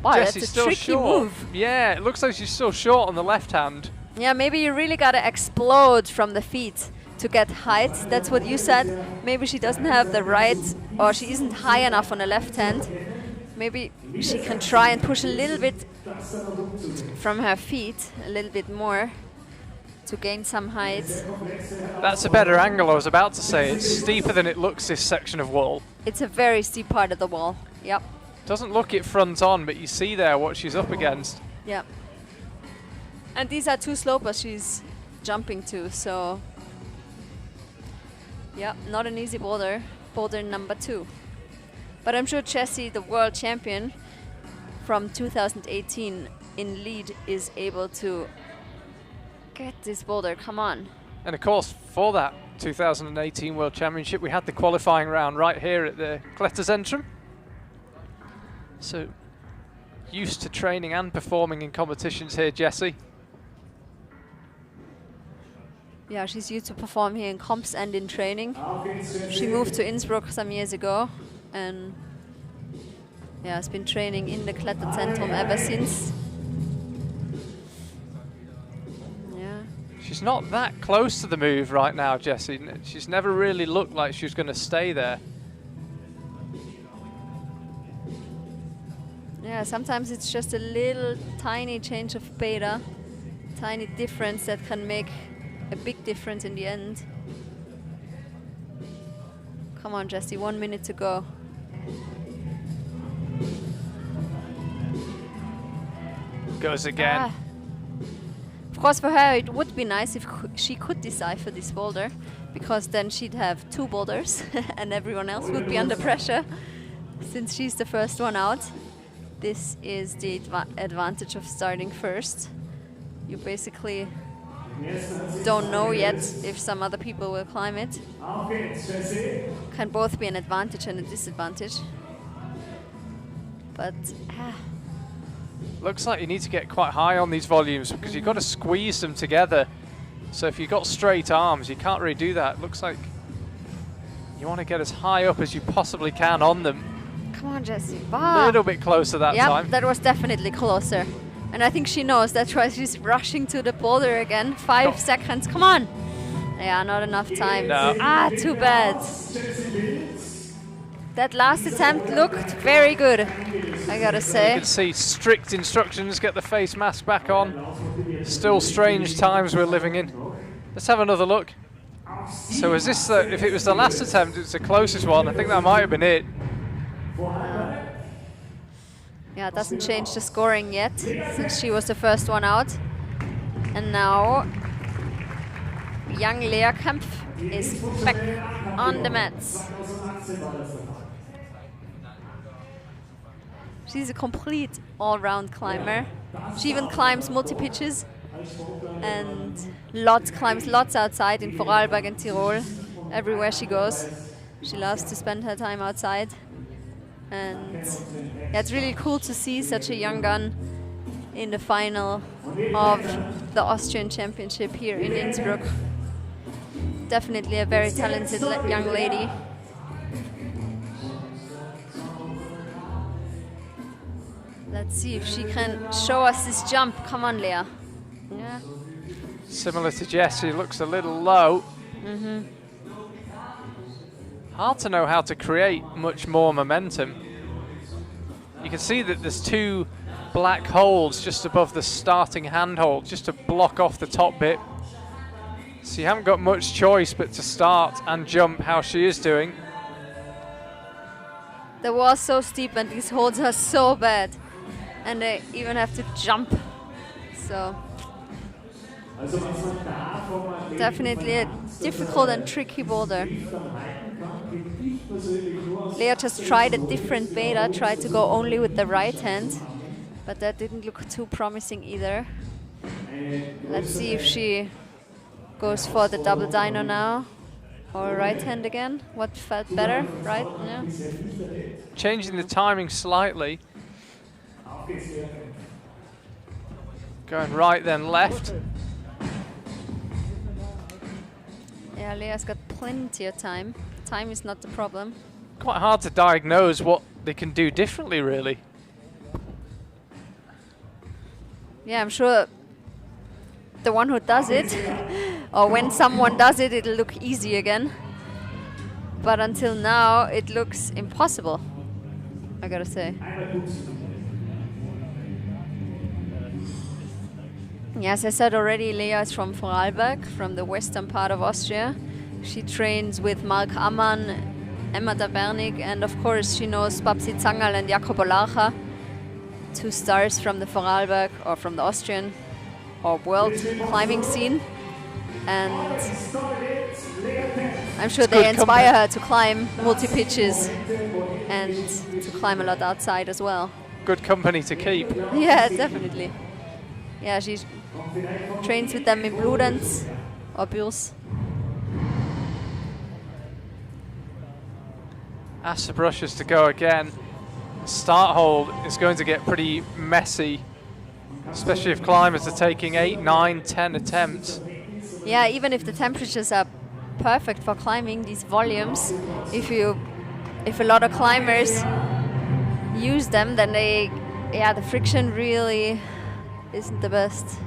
Wow, Jessie's that's a still tricky short. move. Yeah, it looks like she's still short on the left hand. Yeah, maybe you really gotta explode from the feet to get height. That's what you said. Maybe she doesn't have the right, or she isn't high enough on the left hand. Maybe she can try and push a little bit from her feet, a little bit more, to gain some height. That's a better angle, I was about to say. It's steeper than it looks, this section of wall. It's a very steep part of the wall. Yep. Doesn't look it front on, but you see there what she's up against. Yep. And these are two slopers she's jumping to, so yeah, not an easy boulder. Boulder number 2. But I'm sure Jessie, the world champion from 2018 in lead, is able to get this boulder. Come on. And of course, for that 2018 World Championship, we had the qualifying round right here at the Kletterzentrum. So, used to training and performing in competitions here, Jessie. Yeah, she's used to perform here in comps and in training. She moved to Innsbruck some years ago and yeah, has been training in the Kletterzentrum ever since. Yeah. She's not that close to the move right now, Jessie. She's never really looked like she was going to stay there. Yeah, sometimes it's just a little tiny change of beta, tiny difference that can make a big difference in the end. Come on, Jessie, 1 minute to go. Goes again. Ah. Of course, for her it would be nice if she could decipher this boulder, because then she'd have 2 boulders and everyone else would be under pressure since she's the first one out. This is the advantage of starting first. You basically don't know yet if some other people will climb it. Can both be an advantage and a disadvantage. But looks like you need to get quite high on these volumes because you've got to squeeze them together. So if you've got straight arms, you can't really do that. Looks like you want to get as high up as you possibly can on them. come on, Jessie. A little bit closer that time. Yeah, that was definitely closer. And I think she knows that's why she's rushing to the boulder again. 5 seconds, come on. Yeah, not enough time. No. Ah, too bad. That last attempt looked very good, I gotta say. You can see strict instructions, get the face mask back on. Still strange times we're living in. Let's have another look. So is this, if it was the last attempt, it's the closest one. I think that might have been it. Yeah, it doesn't change the scoring yet, since she was the first one out. And now, young Lea Kempf is back on the mats. She's a complete all-round climber. She even climbs multi-pitches and climbs lots outside in Vorarlberg and Tirol. Everywhere she goes, she loves to spend her time outside. And yeah, it's really cool to see such a young gun in the final of the Austrian Championship here in Innsbruck. Definitely a very talented young lady. Let's see if she can show us this jump. Come on, Leah. Yeah. Similar to Jessie, looks a little low. Hard to know how to create much more momentum. You can see that there's two black holes just above the starting handhold, just to block off the top bit. So you haven't got much choice but to start and jump how she is doing. The wall is so steep and these holds are so bad. And they even have to jump. So definitely a difficult and tricky boulder. Leah just tried a different beta, tried to go only with the right hand, but that didn't look too promising either. Let's see if she goes for the double dino now, or right hand again. What felt better, right? Yeah. Changing the timing slightly. Going right then left. Yeah, Leah's got plenty of time. Time is not the problem. Quite hard to diagnose what they can do differently, really. Yeah, I'm sure the one who does it, or when someone does it, it'll look easy again. But until now, it looks impossible, I gotta say. Yeah, as I said already, Leah is from Vorarlberg, from the western part of Austria. She trains with Mark Ammann, Emma Dabernig, and of course she knows Babsi Zangal and Jakob Olarcha, two stars from the Vorarlberg, or from the Austrian or world climbing scene. And I'm sure they inspire her to climb multi-pitches and to climb a lot outside as well. Good company to keep. Yeah, definitely. Yeah, she trains with them in Bludenz or Bürs. Ask the brushes to go again. Start hold is going to get pretty messy, especially if climbers are taking 8, 9, 10 attempts. Yeah, even if the temperatures are perfect for climbing these volumes, if a lot of climbers use them, then the friction really isn't the best.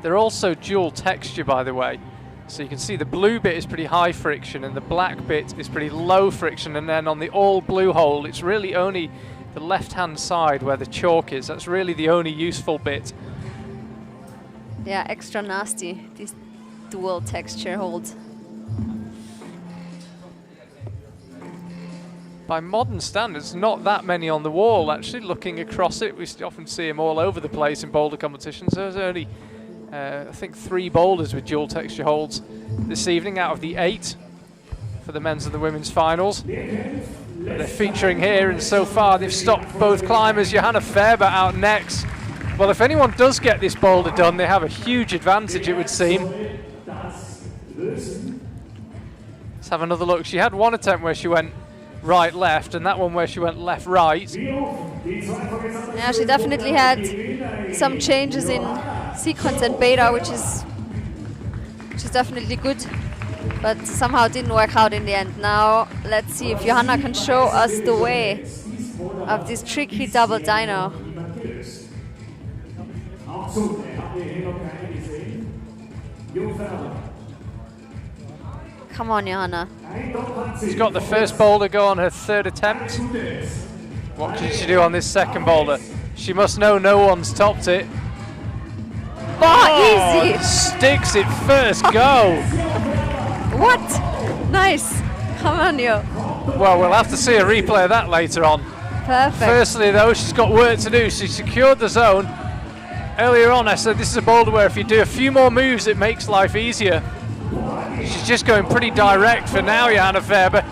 They're also dual texture, by the way. So you can see the blue bit is pretty high friction and the black bit is pretty low friction, and then on the all blue hole it's really only the left hand side where the chalk is. That's really the only useful bit. Yeah, extra nasty, these dual texture holds. By modern standards, not that many on the wall. Actually, looking across it, we often see them all over the place in boulder competitions. There's only I think 3 boulders with dual texture holds this evening out of the 8 for the men's and the women's finals. But they're featuring here, and so far they've stopped both climbers. Johanna Ferber out next. Well, if anyone does get this boulder done, they have a huge advantage, it would seem. Let's have another look. She had one attempt where she went right, left, and that one where she went left, right. Yeah, she definitely had some changes in sequence and beta, which is definitely good, but somehow didn't work out in the end. Now let's see if Johanna can show us the way of this tricky double dyno. Come on, Johanna. She's got the first boulder go on her 3rd attempt. What can she do on this second boulder? She must know no one's topped it. Oh, easy! Sticks it first go. What? Nice. Come on, yo. Well, we'll have to see a replay of that later on. Perfect. Firstly, though, she's got work to do. She secured the zone. Earlier on, I said this is a boulder where if you do a few more moves, it makes life easier. She's just going pretty direct for now, Johanna Ferber.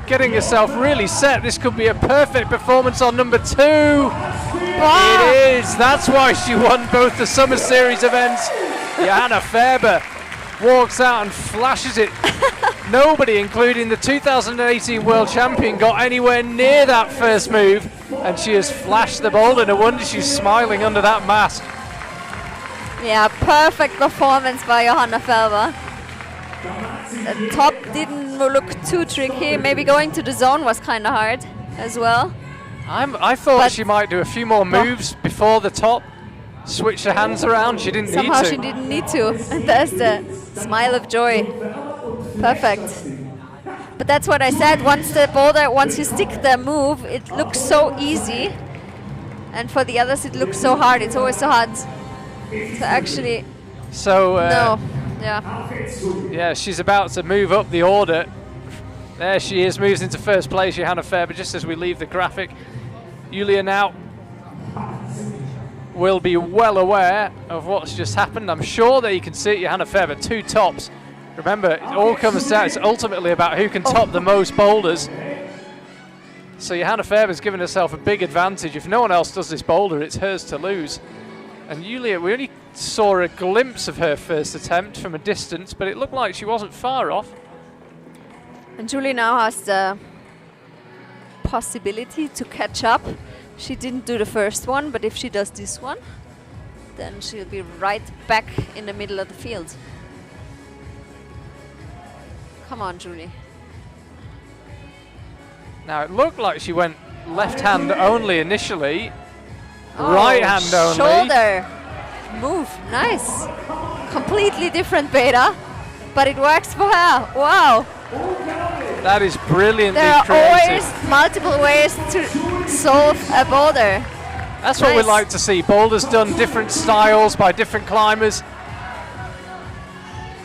Getting herself really set. This could be a perfect performance on number 2. Wow. It is. That's why she won both the Summer Series events. Johanna Ferber walks out and flashes it. Nobody, including the 2018 World Champion, got anywhere near that first move, and she has flashed the boulder. No wonder she's smiling under that mask. Yeah, perfect performance by Johanna Ferber. the top didn't look too tricky. Maybe going to the zone was kind of hard as well. I thought she might do a few more moves before the top. Switch her hands around. She didn't need to. Somehow she didn't need to. And there's the smile of joy. Perfect. But that's what I said. Once you stick the move, it looks so easy. And for the others, it looks so hard. It's always so hard. So actually, no. Yeah, she's about to move up the order. There she is, moves into first place, Johanna Faber, just as we leave the graphic. Julia now will be well aware of what's just happened. I'm sure that you can see it, Johanna Faber, 2 tops. Remember, it all comes down, it's ultimately about who can top the most boulders. So Johanna Faber's given herself a big advantage. If no one else does this boulder, it's hers to lose. And Julia, we only saw a glimpse of her first attempt from a distance, but it looked like she wasn't far off. And Julie now has the possibility to catch up. She didn't do the first one, but if she does this one, then she'll be right back in the middle of the field. Come on, Julie. Now, it looked like she went left hand only initially. Right hand only. Shoulder move, nice. Completely different beta, but it works for her. Wow. That is brilliantly There are creative. always multiple ways to solve a boulder. That's what we like to see. Boulders done different styles by different climbers.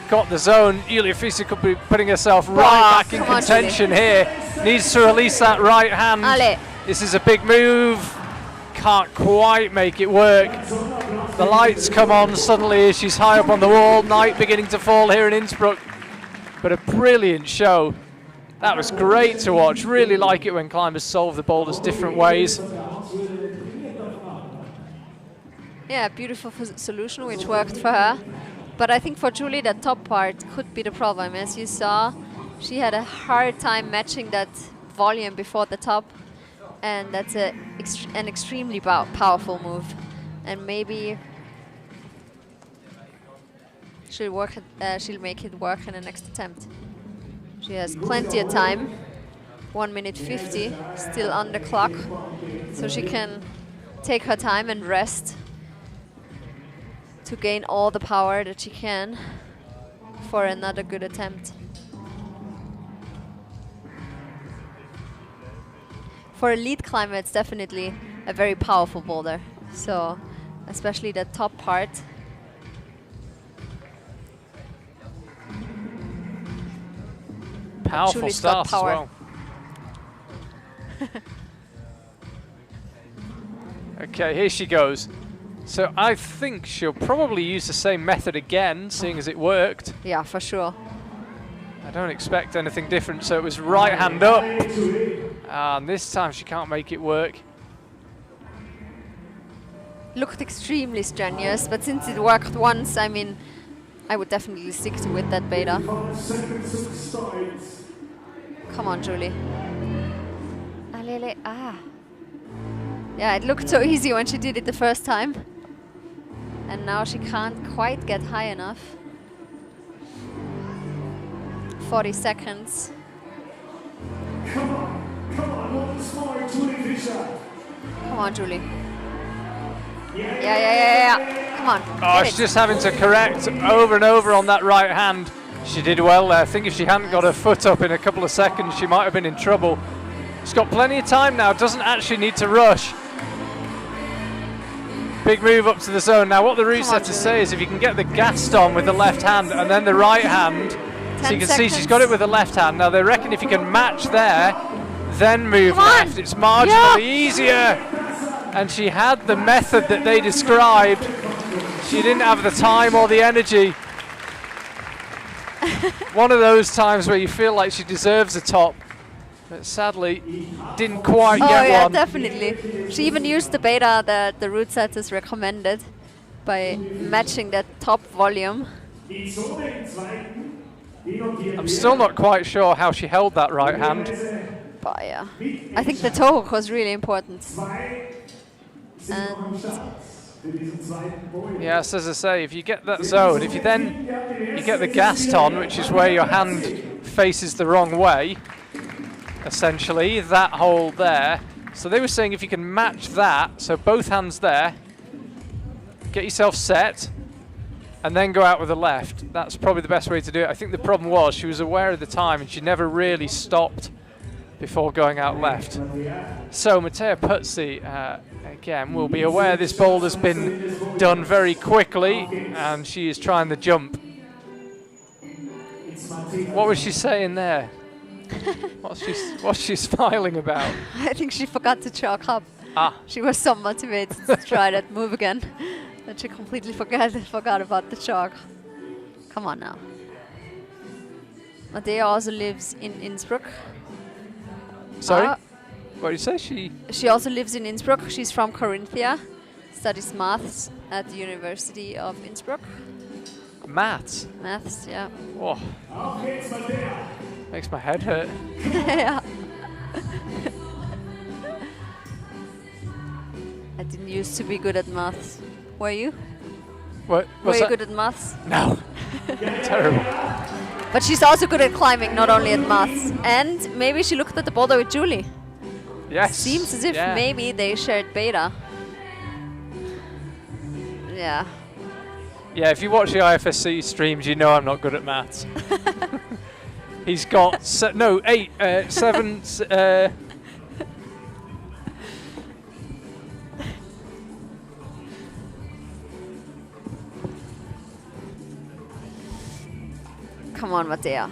Got the zone. Julia Fischer could be putting herself right back in contention here. Needs to release that right hand. This is a big move. Can't quite make it work. The lights come on suddenly as she's high up on the wall. Night beginning to fall here in Innsbruck. But a brilliant show. That was great to watch. Really like it when climbers solve the boulders different ways. Yeah, beautiful solution which worked for her. But I think for Julie, that top part could be the problem. As you saw, she had a hard time matching that volume before the top. And that's an extremely powerful move. And maybe she'll make it work in the next attempt. She has plenty of time. 1 minute 50, still on the clock. So she can take her time and rest to gain all the power that she can for another good attempt. For a lead climber, it's definitely a very powerful boulder. So, especially the top part. Powerful start as well. Okay, here she goes. So I think she'll probably use the same method again, seeing as it worked. Yeah, for sure. I don't expect anything different. So it was right hand up. And this time she can't make it work. Looked extremely strenuous, but since it worked once, I mean, I would definitely stick with that beta. Come on, Julie. Yeah, it looked so easy when she did it the first time. And now she can't quite get high enough. 40 seconds. Come once more, Julie Fischer. Come on, Julie. Yeah. Come on. Oh, she's just having to correct over and over on that right hand. She did well there. I think if she hadn't got her foot up in a couple of seconds, she might have been in trouble. She's got plenty of time now, doesn't actually need to rush. Big move up to the zone. Now what the route setters say is if you can get the gas on with the left hand and then the right hand, so you can see she's got it with the left hand. Now they reckon if you can match there, then move left, it's marginally easier. And she had the method that they described. She didn't have the time or the energy. One of those times where you feel like she deserves a top, but sadly didn't quite get one. Oh yeah, definitely. She even used the beta that the route setters recommended by matching that top volume. I'm still not quite sure how she held that right hand. But yeah, I think the toe hook was really important. And Yes, as I say, if you get that zone, if you then you get the gaston, which is where your hand faces the wrong way, essentially, that hole there. So they were saying if you can match that, so both hands there, get yourself set, and then go out with the left. That's probably the best way to do it. I think the problem was she was aware of the time and she never really stopped before going out left. So Mattea Puzzi, again, will be aware this boulder's been done very quickly and she is trying the jump. What was she saying there? What's she smiling about? I think she forgot to chalk up. Ah. She was so motivated to try that move again that she completely forgot about the chalk. Come on now. Mattea also lives in Innsbruck. Sorry? What did you say? She also lives in Innsbruck. She's from Carinthia, studies maths at the University of Innsbruck. Maths? Maths, yeah. Whoa. Makes my head hurt. Yeah. I didn't used to be good at maths. Were you? What? Were you good at maths? No. Terrible. But she's also good at climbing, not only at maths. And maybe she looked at the boulder with Julie. Yes. Seems as if maybe they shared beta. Yeah. Yeah, if you watch the IFSC streams, you know I'm not good at maths. He's got 7. Come on, Mattea.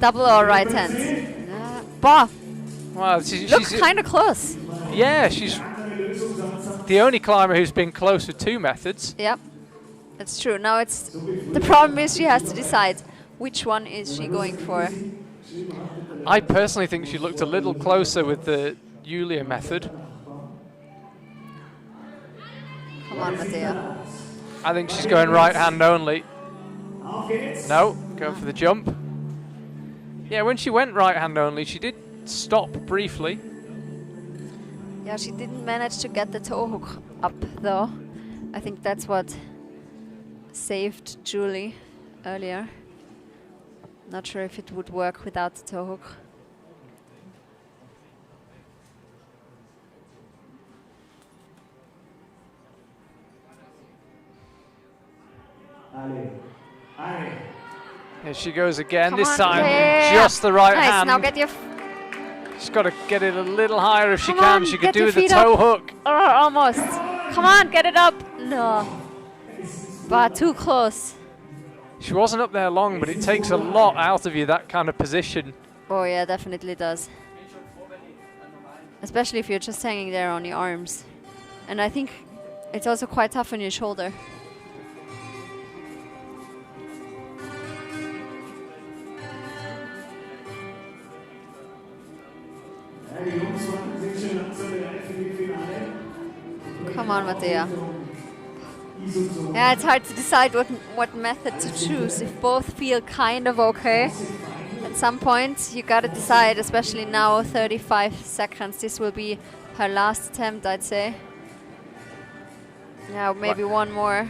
Double or right hand? Bah. Well, looks kind of close. Yeah, she's the only climber who's been close with 2 methods. Yep, that's true. Now it's the problem is she has to decide which one is she going for. I personally think she looked a little closer with the Julia method. Come on, Mattea. I think she's going right hand only. No, going for the jump. Yeah, when she went right hand only, she did stop briefly. Yeah, she didn't manage to get the toe hook up though. I think that's what saved Julie earlier. Not sure if it would work without the toe hook. Here she goes again. Come This on, time yeah. just the right nice. hand. Now get your. She's got to get it a little higher if she Come can. on, She could get do your with the feet toe up. hook. Almost. Come on, get it up. No. But too close. She wasn't up there long, but it takes a lot out of you, that kind of position. Oh yeah, definitely does. Especially if you're just hanging there on your arms. And I think it's also quite tough on your shoulder. Come on, Mattea. Yeah, it's hard to decide what method to choose. If both feel kind of okay, at some point you gotta decide, especially now, 35 seconds. This will be her last attempt, I'd say. Yeah, maybe one more.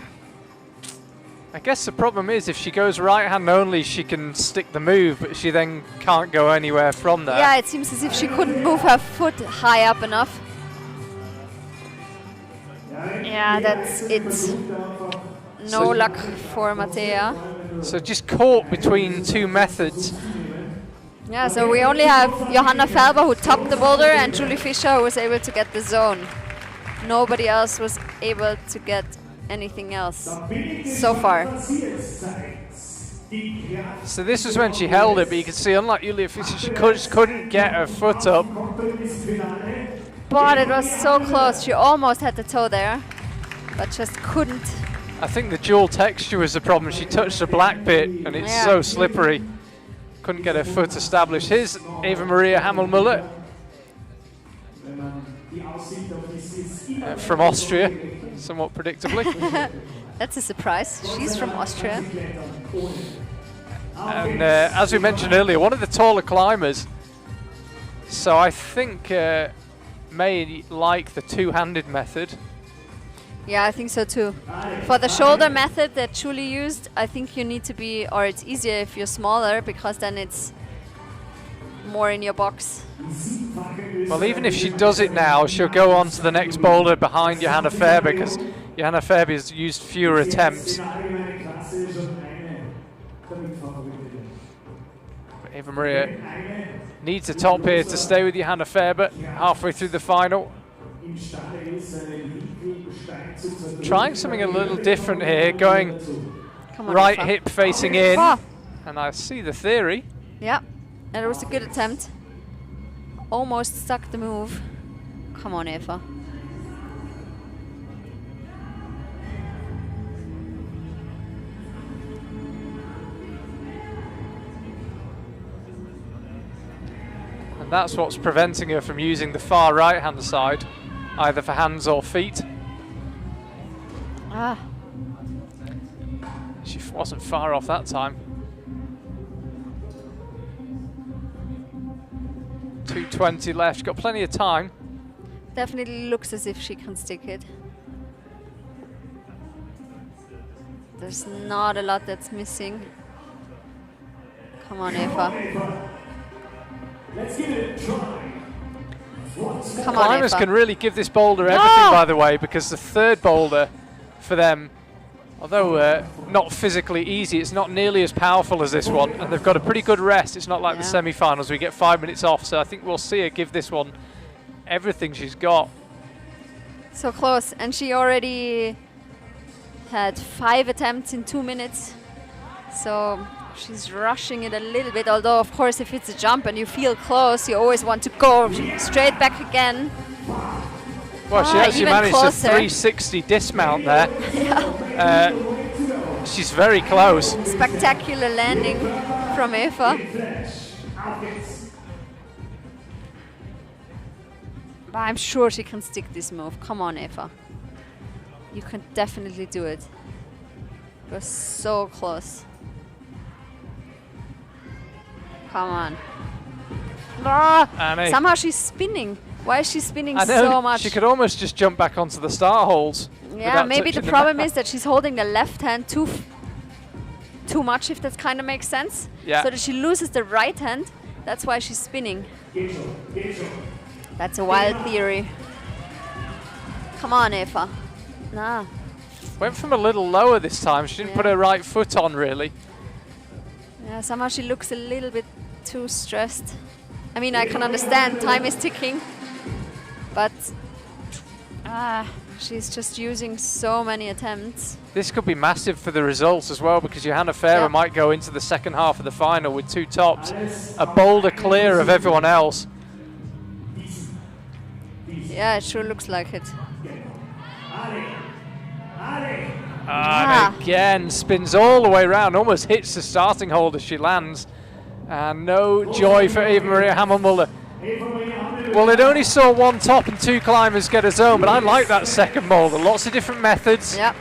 I guess the problem is if she goes right hand only, she can stick the move, but she then can't go anywhere from there. Yeah, it seems as if she couldn't move her foot high up enough. Yeah, that's it. No luck for Mattea. So just caught between 2 methods. Yeah, so we only have Johanna Felber who topped the boulder and Julie Fischer who was able to get the zone. Nobody else was able to get anything else so far. So this was when she held it, but you can see, unlike Julia Fischer, she just couldn't get her foot up. But it was so close. She almost had the toe there, but just couldn't. I think the dual texture was the problem. She touched the black bit, and it's so slippery. Couldn't get her foot established. Here's Eva Maria Hamel-Müller from Austria, somewhat predictably. That's a surprise. She's from Austria. And as we mentioned earlier, one of the taller climbers. So I think may like the two-handed method. Yeah, I think so too. For the shoulder method that Julie used, I think you need to be, or it's easier if you're smaller because then it's more in your box. Well, even if she does it now, she'll go on to the next boulder behind Johanna Faber because Johanna Faber has used fewer attempts. Eva Maria needs a top here to stay with Johanna Faber halfway through the final. Trying something a little different here, going right Eva. hip facing in. Oh. And I see the theory. Yeah, and it was a good attempt. Almost stuck the move. Come on, Eva. And that's what's preventing her from using the far right hand side, either for hands or feet. Ah. She wasn't far off that time. 2:20 left, she's got plenty of time. Definitely looks as if she can stick it. There's not a lot that's missing. Come on, Eva. Let's give it a try. Come on, Climbers Eva. can really give this boulder everything, by the way, because the third boulder for them, although not physically easy, it's not nearly as powerful as this one, and they've got a pretty good rest. It's not like the semi-finals, we get 5 minutes off, so I think we'll see her give this one everything she's got. So close, and she already had 5 attempts in 2 minutes. So she's rushing it a little bit, although of course if it's a jump and you feel close, you always want to go straight back again. Well, she actually even managed closer. a 360 dismount there. She's very close. Spectacular landing from Eva. But I'm sure she can stick this move. Come on, Eva. You can definitely do it. It was so close. Come on. Annie. Somehow she's spinning. Why is she spinning I know, so much? she could almost just jump back onto the start holes. Yeah, without maybe the touching problem mat. is that she's holding the left hand too much, if that kind of makes sense. Yeah. So that she loses the right hand. That's why she's spinning. That's a wild theory. Come on, Eva. Nah. Went from a little lower this time. She didn't put her right foot on, really. Yeah, somehow she looks a little bit too stressed. I mean, I can understand time is ticking, but she's just using so many attempts. This could be massive for the results as well, because Johanna Faber might go into the second half of the final with 2 tops, a boulder clear of everyone else. Yeah, it sure looks like it. And again, spins all the way around, almost hits the starting hold as she lands. And no joy for Eva Maria Hammelmuller. Well, it only saw 1 top and 2 climbers get a zone, but I like that second boulder. Lots of different methods. Yeah.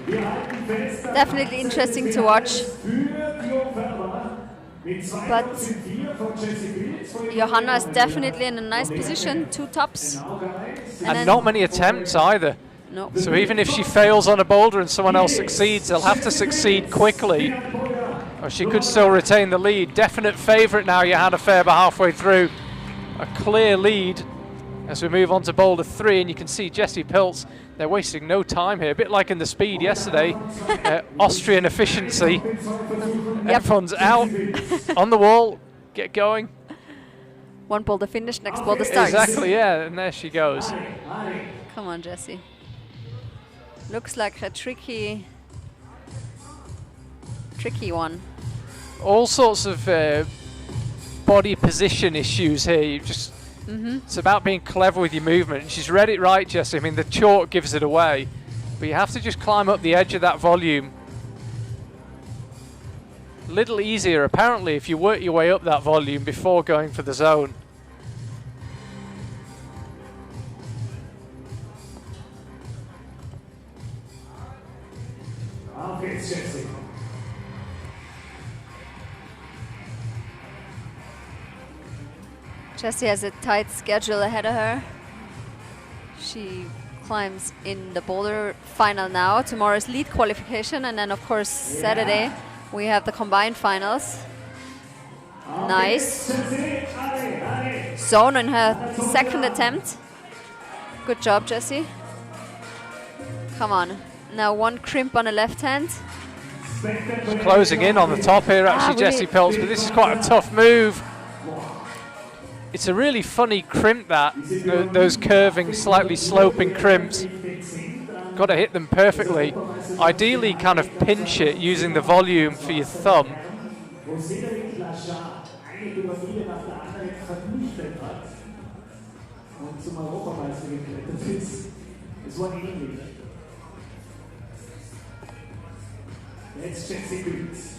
Definitely interesting to watch. But Johanna is definitely in a nice position, 2 tops. And not many attempts either. No. So even if she fails on a boulder and someone else succeeds, they'll have to succeed quickly, or she could still retain the lead. Definite favourite now, Johanna Faber, halfway through. A clear lead as we move on to boulder 3, and you can see Jessie Pilz, they're wasting no time here, a bit like in the speed yesterday. Austrian efficiency. Everyone's out on the wall, get going. 1 boulder finish, next boulder starts. Exactly, yeah, and there she goes. Come on, Jessie. Looks like a tricky one. All sorts of body position issues here. You just it's about being clever with your movement. And she's read it right, Jessie. I mean, the chalk gives it away, but you have to just climb up the edge of that volume. A little easier, apparently, if you work your way up that volume before going for the zone. Jessie has a tight schedule ahead of her. She climbs in the Boulder Final now. Tomorrow's lead qualification, and then of course Saturday we have the combined finals. Nice. Zone in her second attempt. Good job, Jessie. Come on. Now one crimp on the left hand. She's closing in on the top here, actually, Jessie Pilz, but this is quite a tough move. It's a really funny crimp, that. Those curving, slightly sloping crimps. Got to hit them perfectly. Ideally, kind of pinch it using the volume for your thumb. Jetzt Jessie Pilz.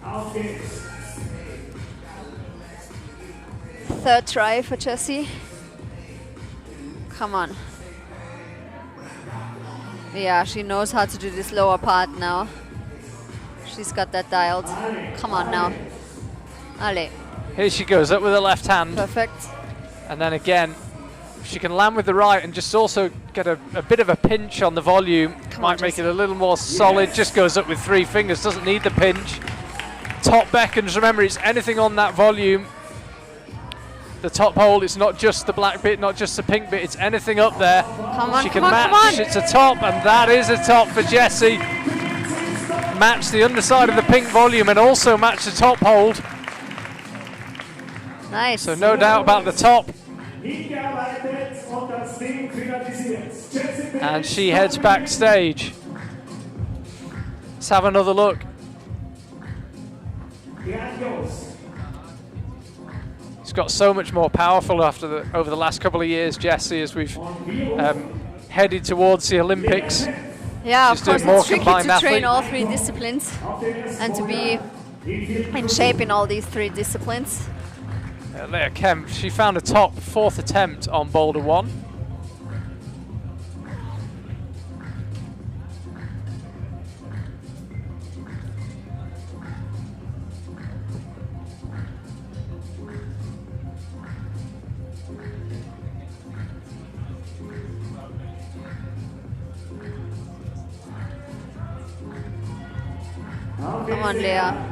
Auf geht's. Third try for Jessie. Come on. Yeah, she knows how to do this lower part now. She's got that dialed. Come on now. Allez. Here she goes up with her left hand. Perfect. And then again, she can land with the right and just also get a bit of a pinch on the volume. Might make it a little more solid. Just goes up with 3 fingers, doesn't need the pinch. Top beckons, remember it's anything on that volume. The top hold, it's not just the black bit, not just the pink bit, it's anything up there. Come on, she can come on, match, come on. it's a top, and that is a top for Jessie. Match the underside of the pink volume and also match the top hold. Nice. So no doubt about the top. And she heads backstage. Let's have another look. It's got so much more powerful over the last couple of years, Jessie, as we've headed towards the Olympics. Yeah, She's of course, doing more it's tricky combined to train athlete. all 3 disciplines and to be in shape in all these 3 disciplines. Leah Kemp, she found a top 4th attempt on Boulder 1. Come on, Leah.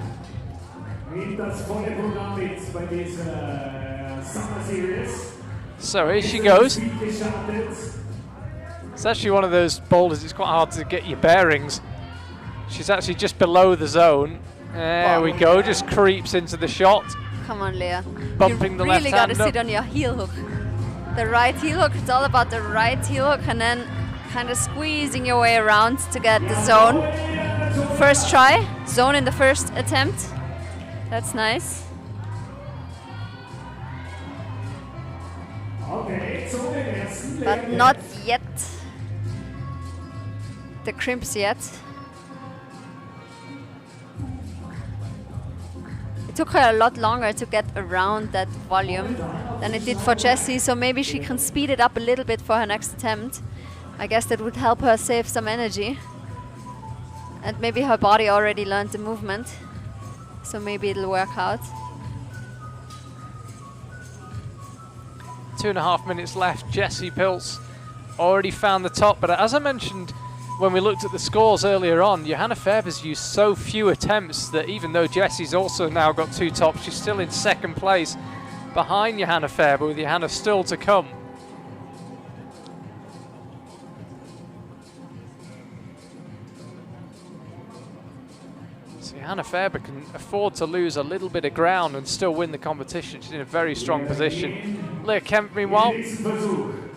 So here she goes. It's actually one of those boulders, it's quite hard to get your bearings. She's actually just below the zone. There we go, just creeps into the shot. Come on, Leah. Bumping you the really left got to hand up. sit on your heel hook. The right heel hook, it's all about the right heel hook and then kind of squeezing your way around to get the zone. First try, zone in the first attempt. That's nice. But not yet. The crimps yet. It took her a lot longer to get around that volume than it did for Jessie, so maybe she can speed it up a little bit for her next attempt. I guess that would help her save some energy. And maybe her body already learned the movement, so maybe it'll work out. 2.5 minutes left. Jessie Pilz already found the top, but as I mentioned when we looked at the scores earlier on, Johanna Faber's used so few attempts that even though Jessie's also now got 2 tops, she's still in second place behind Johanna Faber, with Johanna still to come. So Johanna Faber can afford to lose a little bit of ground and still win the competition. She's in a very strong position. Leah Kemp, meanwhile,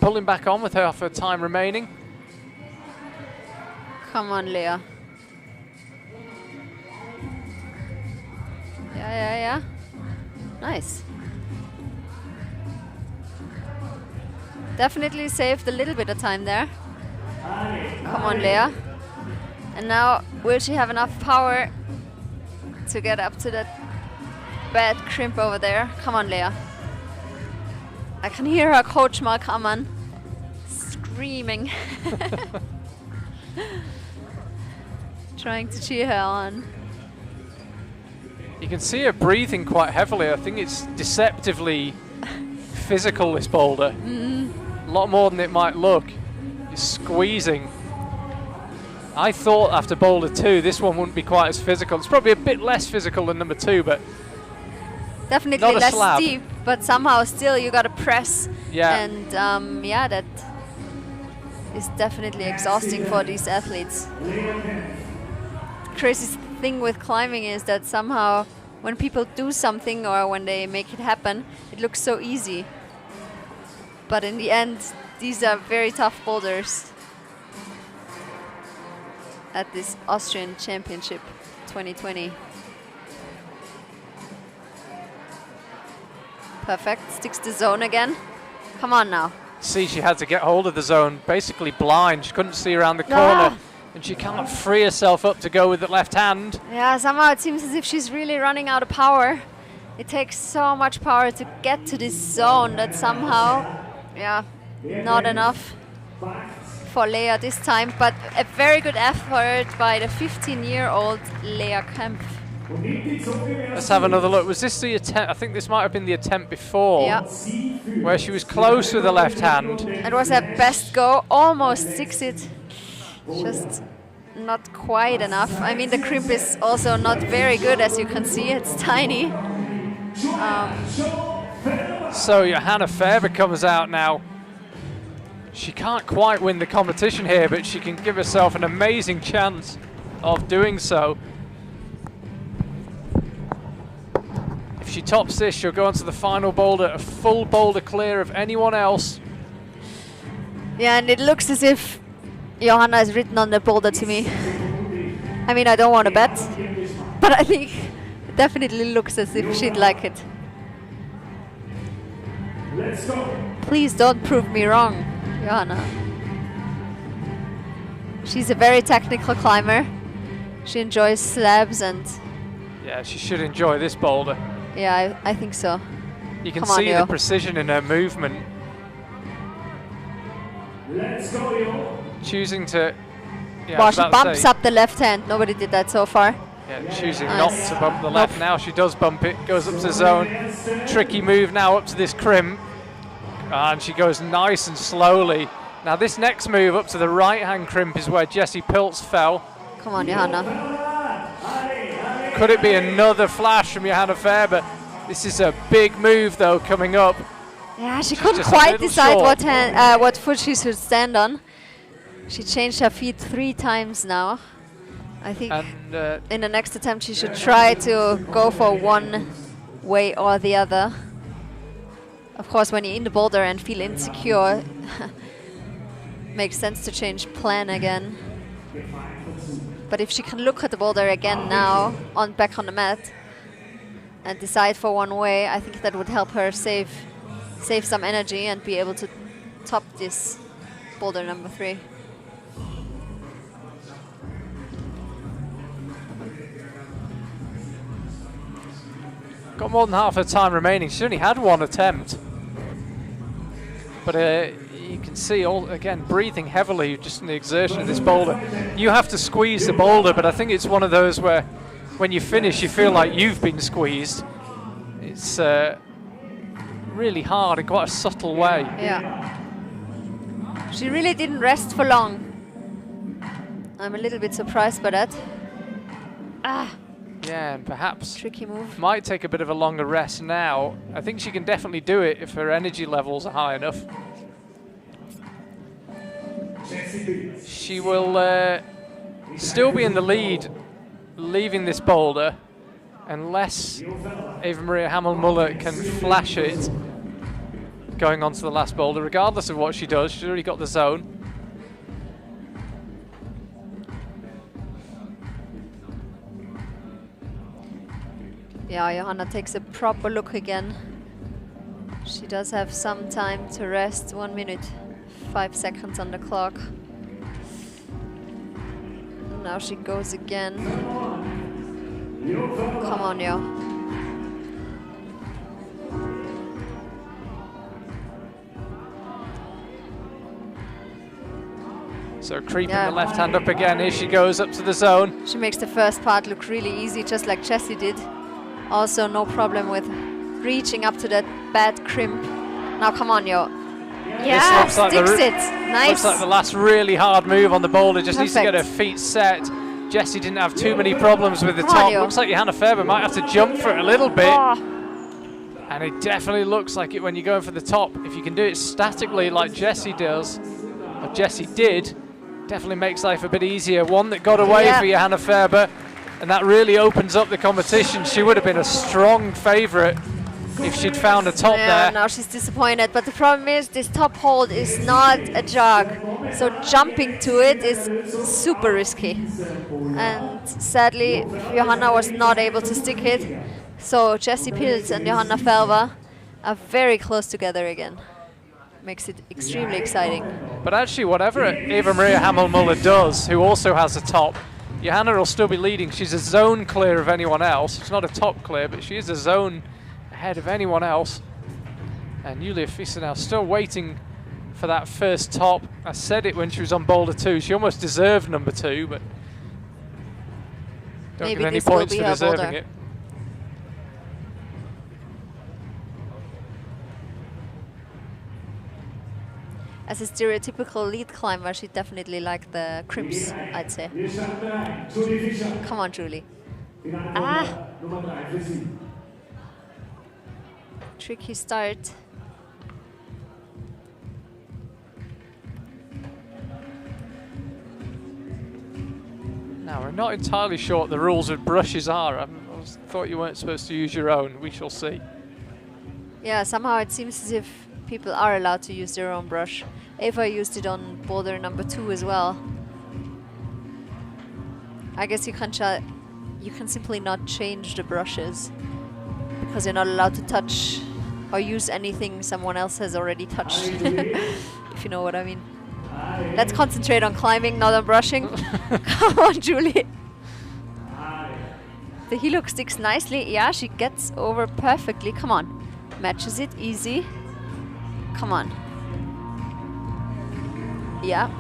pulling back on with half her time remaining. Come on, Leah. Yeah. Nice. Definitely saved a little bit of time there. Come on, Leah. And now, will she have enough power to get up to that bad crimp over there? Come on, Leah. I can hear her coach Mark Ammann screaming. Trying to cheer her on. You can see her breathing quite heavily. I think it's deceptively physical, this boulder. A lot more than it might look. It's squeezing. I thought after boulder 2 this one wouldn't be quite as physical. It's probably a bit less physical than number 2, but definitely not a less slab. steep, but somehow still you gotta press. Yeah. And yeah, that is definitely exhausting for these athletes. Crazy thing with climbing is that somehow when people do something or when they make it happen, it looks so easy. But in the end, these are very tough boulders at this Austrian Championship 2020. Perfect, sticks the zone again. Come on now. See, she had to get hold of the zone, basically blind. She couldn't see around the corner, and she can't free herself up to go with the left hand. Yeah, somehow it seems as if she's really running out of power. It takes so much power to get to this zone that somehow, yeah, not enough for Lea this time, but a very good effort by the 15-year-old Lea Kempf. Let's have another look. Was this the attempt? I think this might have been the attempt before, Yeah. where she was close with the left hand. It was her best go, almost sticks it, just not quite enough. I mean, the crimp is also not very good, as you can see, it's tiny. So Johanna Faber comes out now. She can't quite win the competition here, but she can give herself an amazing chance of doing so. If she tops this, she'll go on to the final boulder, a full boulder clear of anyone else. Yeah, and it looks as if Johanna is written on the boulder to me. I mean, I don't want to bet, but I think it definitely looks as if she'd like it. Please don't prove me wrong, Johanna. She's a very technical climber. She enjoys slabs and... Yeah, she should enjoy this boulder. Yeah, I think so. You can Come on, see the Yo. precision in her movement. Choosing to... Yeah, Wow, I was she about to bumps say, up the left hand. Nobody did that so far. Yeah, choosing Nice. not to bump the left. Now she does bump it, goes up to the zone. Tricky move now up to this crimp. And she goes nice and slowly. Now this next move up to the right-hand crimp is where Jessie Pilz fell. Come on, Johanna. Could it be another flash from Johanna Faber? This is a big move though coming up. Yeah, she She's couldn't just a quite little decide short. what foot she should stand on. She changed her feet 3 times now. I think And in the next attempt she should try to go for one way or the other. Of course, when you're in the boulder and feel insecure, makes sense to change plan again. But if she can look at the boulder again now, back on the mat, and decide for one way, I think that would help her save some energy and be able to top this boulder number 3. got more than half her time remaining. She's only had one attempt. But you can see, again, breathing heavily just in the exertion of this boulder. You have to squeeze the boulder, but I think it's one of those where when you finish, you feel like you've been squeezed. It's really hard in quite a subtle way. Yeah. She really didn't rest for long. I'm a little bit surprised by that. Yeah, and perhaps Tricky move. might take a bit of a longer rest now. I think she can definitely do it if her energy levels are high enough. She will still be in the lead leaving this boulder unless Eva Maria Hamel-Muller can flash it going on to the last boulder. Regardless of what she does, she's already got the zone. Yeah, Johanna takes a proper look again. She does have some time to rest. 1 minute, 5 seconds on the clock. Now she goes again. Come on, Yo. So creeping the left hand up again. Here she goes up to the zone. She makes the first part look really easy, just like Jessie did. Also no problem with reaching up to that bad crimp. Now come on, yo. Yeah, This looks sticks like it. Nice. Looks like the last really hard move on the boulder. Just needs to get her Perfect. feet set. Jessie didn't have too many problems with the Come on, top. yo. Looks like Johanna Faber might have to jump for it a little bit. Oh, And it definitely looks like it when you're going for the top. If you can do it statically like Jessie does, or Jessie did, definitely makes life a bit easier. One that got away Yeah. for Johanna Faber, and that really opens up the competition. She would have been a strong favourite if she'd found a top yeah, there. now she's disappointed. But the problem is this top hold is not a jog. So jumping to it is super risky. And sadly, Johanna was not able to stick it. So Jessie Pilz and Johanna Faber are very close together again. Makes it extremely exciting. But actually, whatever Eva Maria Hamel-Muller does, who also has a top, Johanna will still be leading. She's a zone clear of anyone else. It's not a top clear, but she is a zone ahead of anyone else. And Julia Fischer now still waiting for that first top. I said it when she was on Boulder 2. She almost deserved number 2, but don't Maybe get any this will points be for her deserving Boulder. it. As a stereotypical lead climber, she definitely liked the crimps, I'd say. Come on, Julie. Ah! Tricky start. Now, we're not entirely sure what the rules with brushes are. I thought you weren't supposed to use your own. We shall see. Yeah, somehow it seems as if people are allowed to use their own brush. Eva used it on boulder number 2 as well. I guess you can simply not change the brushes because you're not allowed to touch or use anything someone else has already touched. If you know what I mean. Let's concentrate on climbing, not on brushing. Come on, Julie. The heel hook sticks nicely. Yeah, she gets over perfectly. Come on. Matches it easy. Come on. Yeah.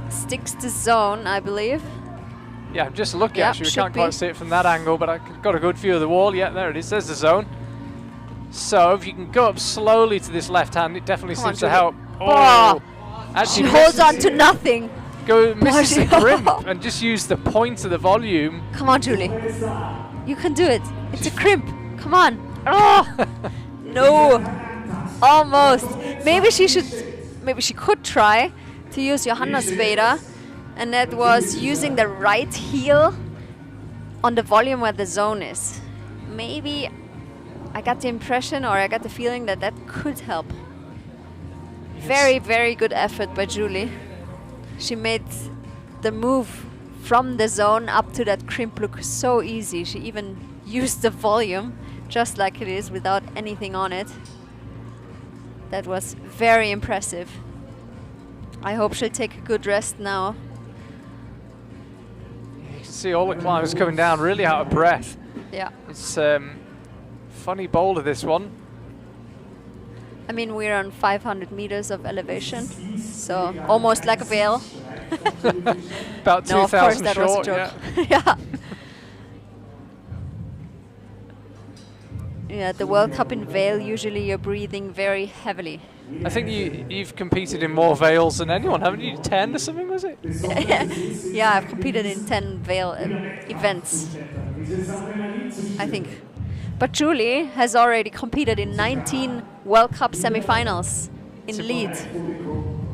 Sticks the zone, I believe. Yeah, I'm just looking Yeah, actually. We should can't quite be. see it from that angle, but I got a good view of the wall. Yeah, there it is. There's the zone. So if you can go up slowly to this left hand, it definitely Come on, seems to Julie. help. Oh, she actually holds on to nothing. misses the Boy. crimp and just use the point of the volume. Come on, Julie. You can do it. It's a crimp. Come on. Oh, no. Almost. Maybe she could try to use Johanna's beta, and that was using the right heel on the volume where the zone is. Maybe I got the impression, or I got the feeling that that could help. Very, very good effort by Julie. She made the move from the zone up to that crimp look so easy. She even used the volume just like it is without anything on it. That was very impressive. I hope she'll take a good rest now. You can see all the climbers coming down really out of breath. Yeah. It's funny boulder, this one. I mean, we're on 500 meters of elevation, so almost like a veil. About 2,000 No, of course, that was a short, joke. yeah. Yeah. Yeah, the World Cup in Vail, usually you're breathing very heavily. I think you've competed in more veils than anyone, haven't you? 10 or something, was it? Yeah, I've competed in 10 Vail events, I think. But Julie has already competed in 19 World Cup semifinals in lead.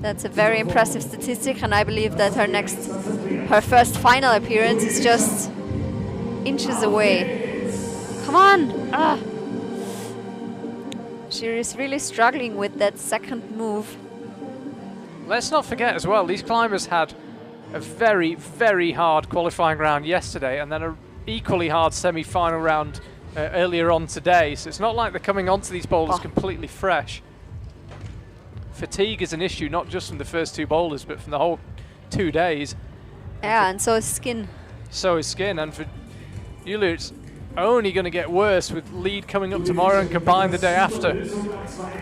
That's a very impressive statistic, and I believe that her first final appearance is just inches away. Come on! Ah. She is really struggling with that second move. Let's not forget as well, these climbers had a very, very hard qualifying round yesterday and then an equally hard semi-final round earlier on today. So it's not like they're coming onto these boulders completely fresh. Fatigue is an issue, not just from the first 2 boulders, but from the whole 2 days. Yeah, and so is skin. So is skin, and for Julia, it's only going to get worse with lead coming up tomorrow and combined the day after.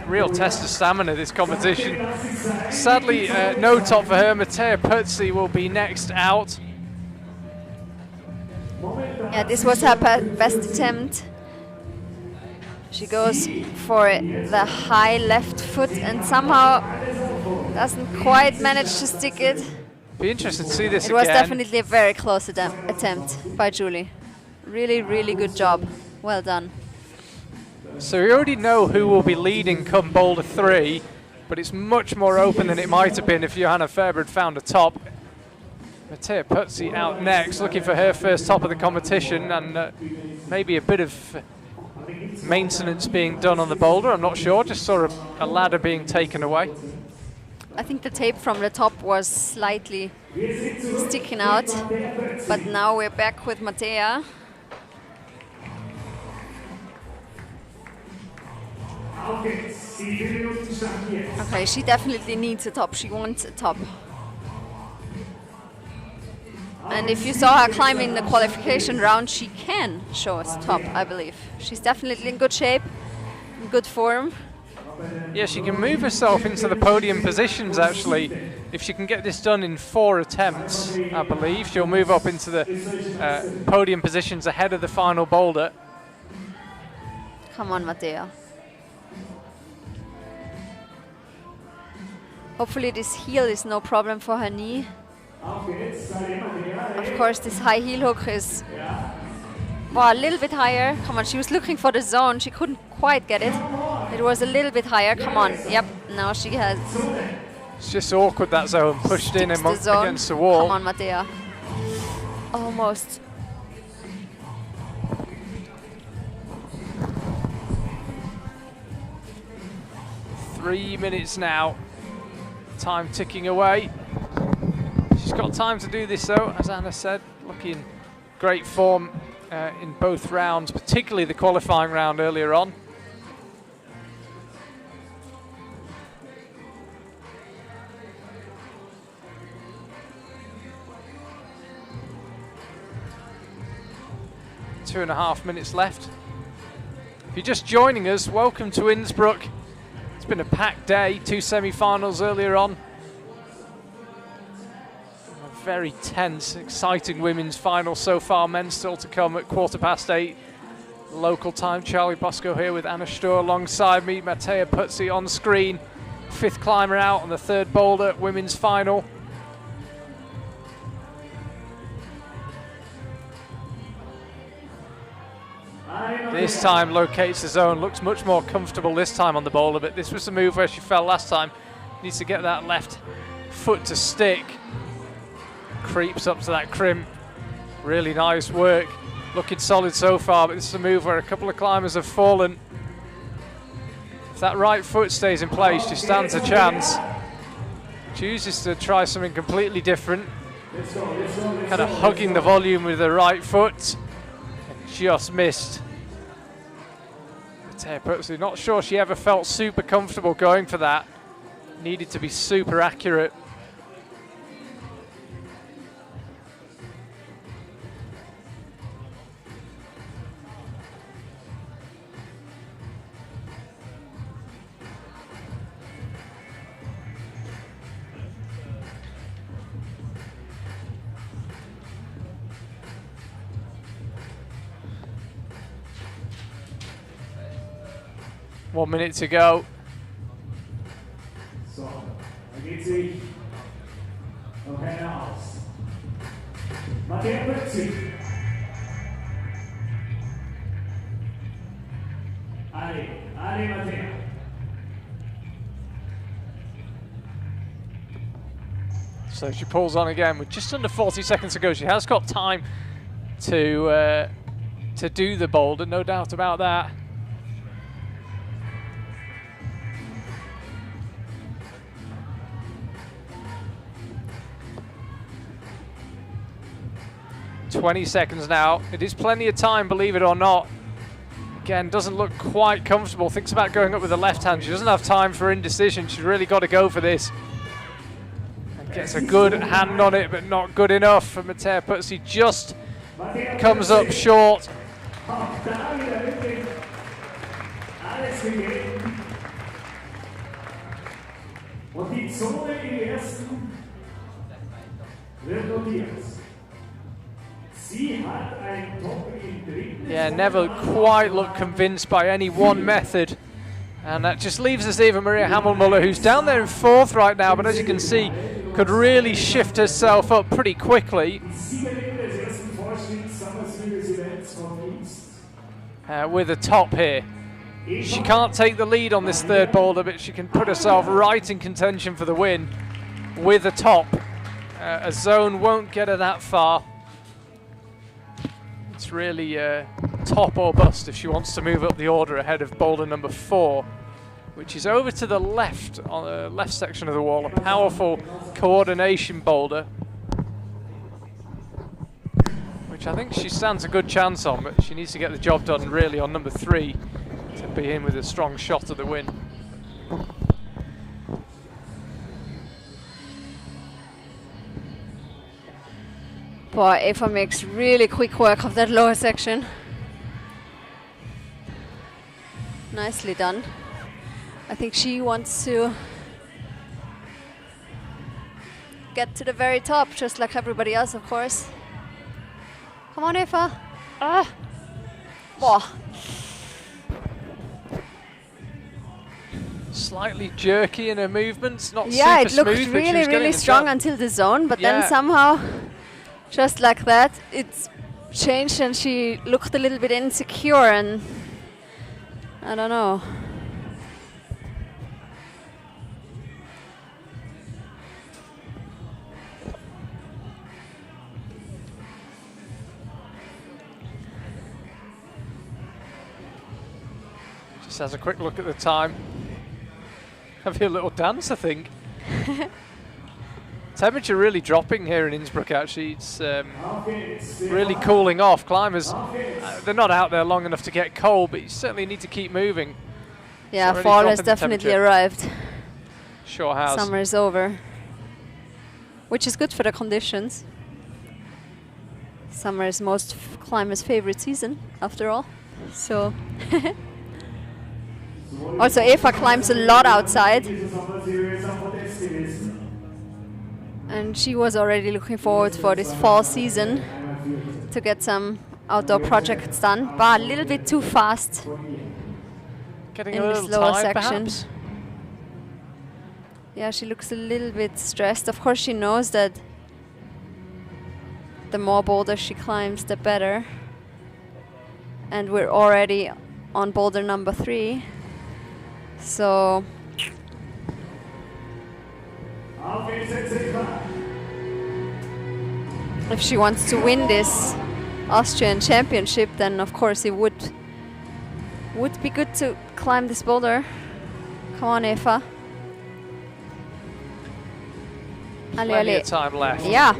Real test of stamina, this competition. Sadly, no top for her. Mattea Puzzi will be next out. Yeah, this was her best attempt. She goes for the high left foot and somehow doesn't quite manage to stick it. Be interested to see this It again. was definitely a very close attempt by Julie. Really, really good job. Well done. So we already know who will be leading come Boulder 3, but it's much more open than it might have been if Johanna Faber had found a top. Mattea Puzzi out next, looking for her first top of the competition, and maybe a bit of maintenance being done on the boulder. I'm not sure, just saw a ladder being taken away. I think the tape from the top was slightly sticking out, but now we're back with Mattea. Okay, she definitely needs a top. She wants a top. And if you saw her climbing the qualification round, she can show us top, I believe. She's definitely in good shape, in good form. Yeah, she can move herself into the podium positions, actually. If she can get this done in 4 attempts, I believe, she'll move up into the podium positions ahead of the final boulder. Come on, Mattea. Hopefully this heel is no problem for her knee. Of course, this high heel hook is a little bit higher. Come on, she was looking for the zone. She couldn't quite get it. It was a little bit higher. Come on. Yep, now she has. It's just awkward, that zone, pushed in against the wall. Come on, Mattea. Almost. Three minutes now. Time ticking away. She's got time to do this though, as Anna said, looking in great form in both rounds, particularly the qualifying round earlier on. Two and a half minutes left. If you're just joining us, welcome to Innsbruck. It's been a packed day, 2 semi-finals earlier on. A very tense, exciting women's final so far. Men's still to come at 8:15 local time. Charlie Bosco here with Anna Sturr alongside me. Mattea Puzzi on screen. 5th climber out on the 3rd boulder, women's final. This time locates the zone, looks much more comfortable this time on the boulder, but this was the move where she fell last time. Needs to get that left foot to stick. Creeps up to that crimp. Really nice work. Looking solid so far, but this is a move where a couple of climbers have fallen. If that right foot stays in place, she stands a chance. Chooses to try something completely different. Kind of hugging the volume with the right foot. And just missed. Puzzi, not sure she ever felt super comfortable going for that. Needed to be super accurate. One minute to go. So, da geht sich noch einer aus. Mattea Puzzi. Ali Mattea. So she pulls on again with just under 40 seconds to go. She has got time to do the boulder, no doubt about that. .20 seconds now. It is plenty of time, believe it or not. Again, doesn't look quite comfortable. Thinks about going up with the left hand. She doesn't have time for indecision. She's really got to go for this. And gets a good hand on it, but not good enough for Mattea Puzzi. Just comes up short. Und die Zone im ersten wird notiert. Yeah, never quite looked convinced by any one method. And that just leaves us Eva Maria Hammelmuller, who's down there in 4th right now, but as you can see, could really shift herself up pretty quickly. With a top here. She can't take the lead on this 3rd boulder, but she can put herself right in contention for the win with a top. A zone won't get her that far. It's really top or bust if she wants to move up the order ahead of boulder number 4, which is over to the left, on the left section of the wall, a powerful coordination boulder, which I think she stands a good chance on, but she needs to get the job done really on number 3 to be in with a strong shot at the win. Boy, Eva makes really quick work of that lower section. Nicely done. I think she wants to get to the very top, just like everybody else, of course. Come on, Eva. Ah! Boah. Slightly jerky in her movements, not yeah, super it looked smooth, really, really strong until the zone, but then somehow, just like that, it's changed and she looked a little bit insecure, and I don't know. Just has a quick look at the time. Have a little dance, I think. Temperature really dropping here in Innsbruck, actually. It's really cooling off. Climbers, they're not out there long enough to get cold, but you certainly need to keep moving. Yeah, really fall has definitely arrived. Sure has. Summer is over, which is good for the conditions. Summer is most climbers' favorite season, after all. So. Also, Eva climbs a lot outside. And she was already looking forward for this fall season to get some outdoor projects done, but a little bit too fast Getting in a this little lower tired, section. perhaps? Yeah, she looks a little bit stressed. Of course, she knows that the more boulders she climbs, the better. And we're already on boulder number 3. So if she wants to win this Austrian Championship, then of course it would be good to climb this boulder. Come on, Eva. Plenty of time left. Yeah.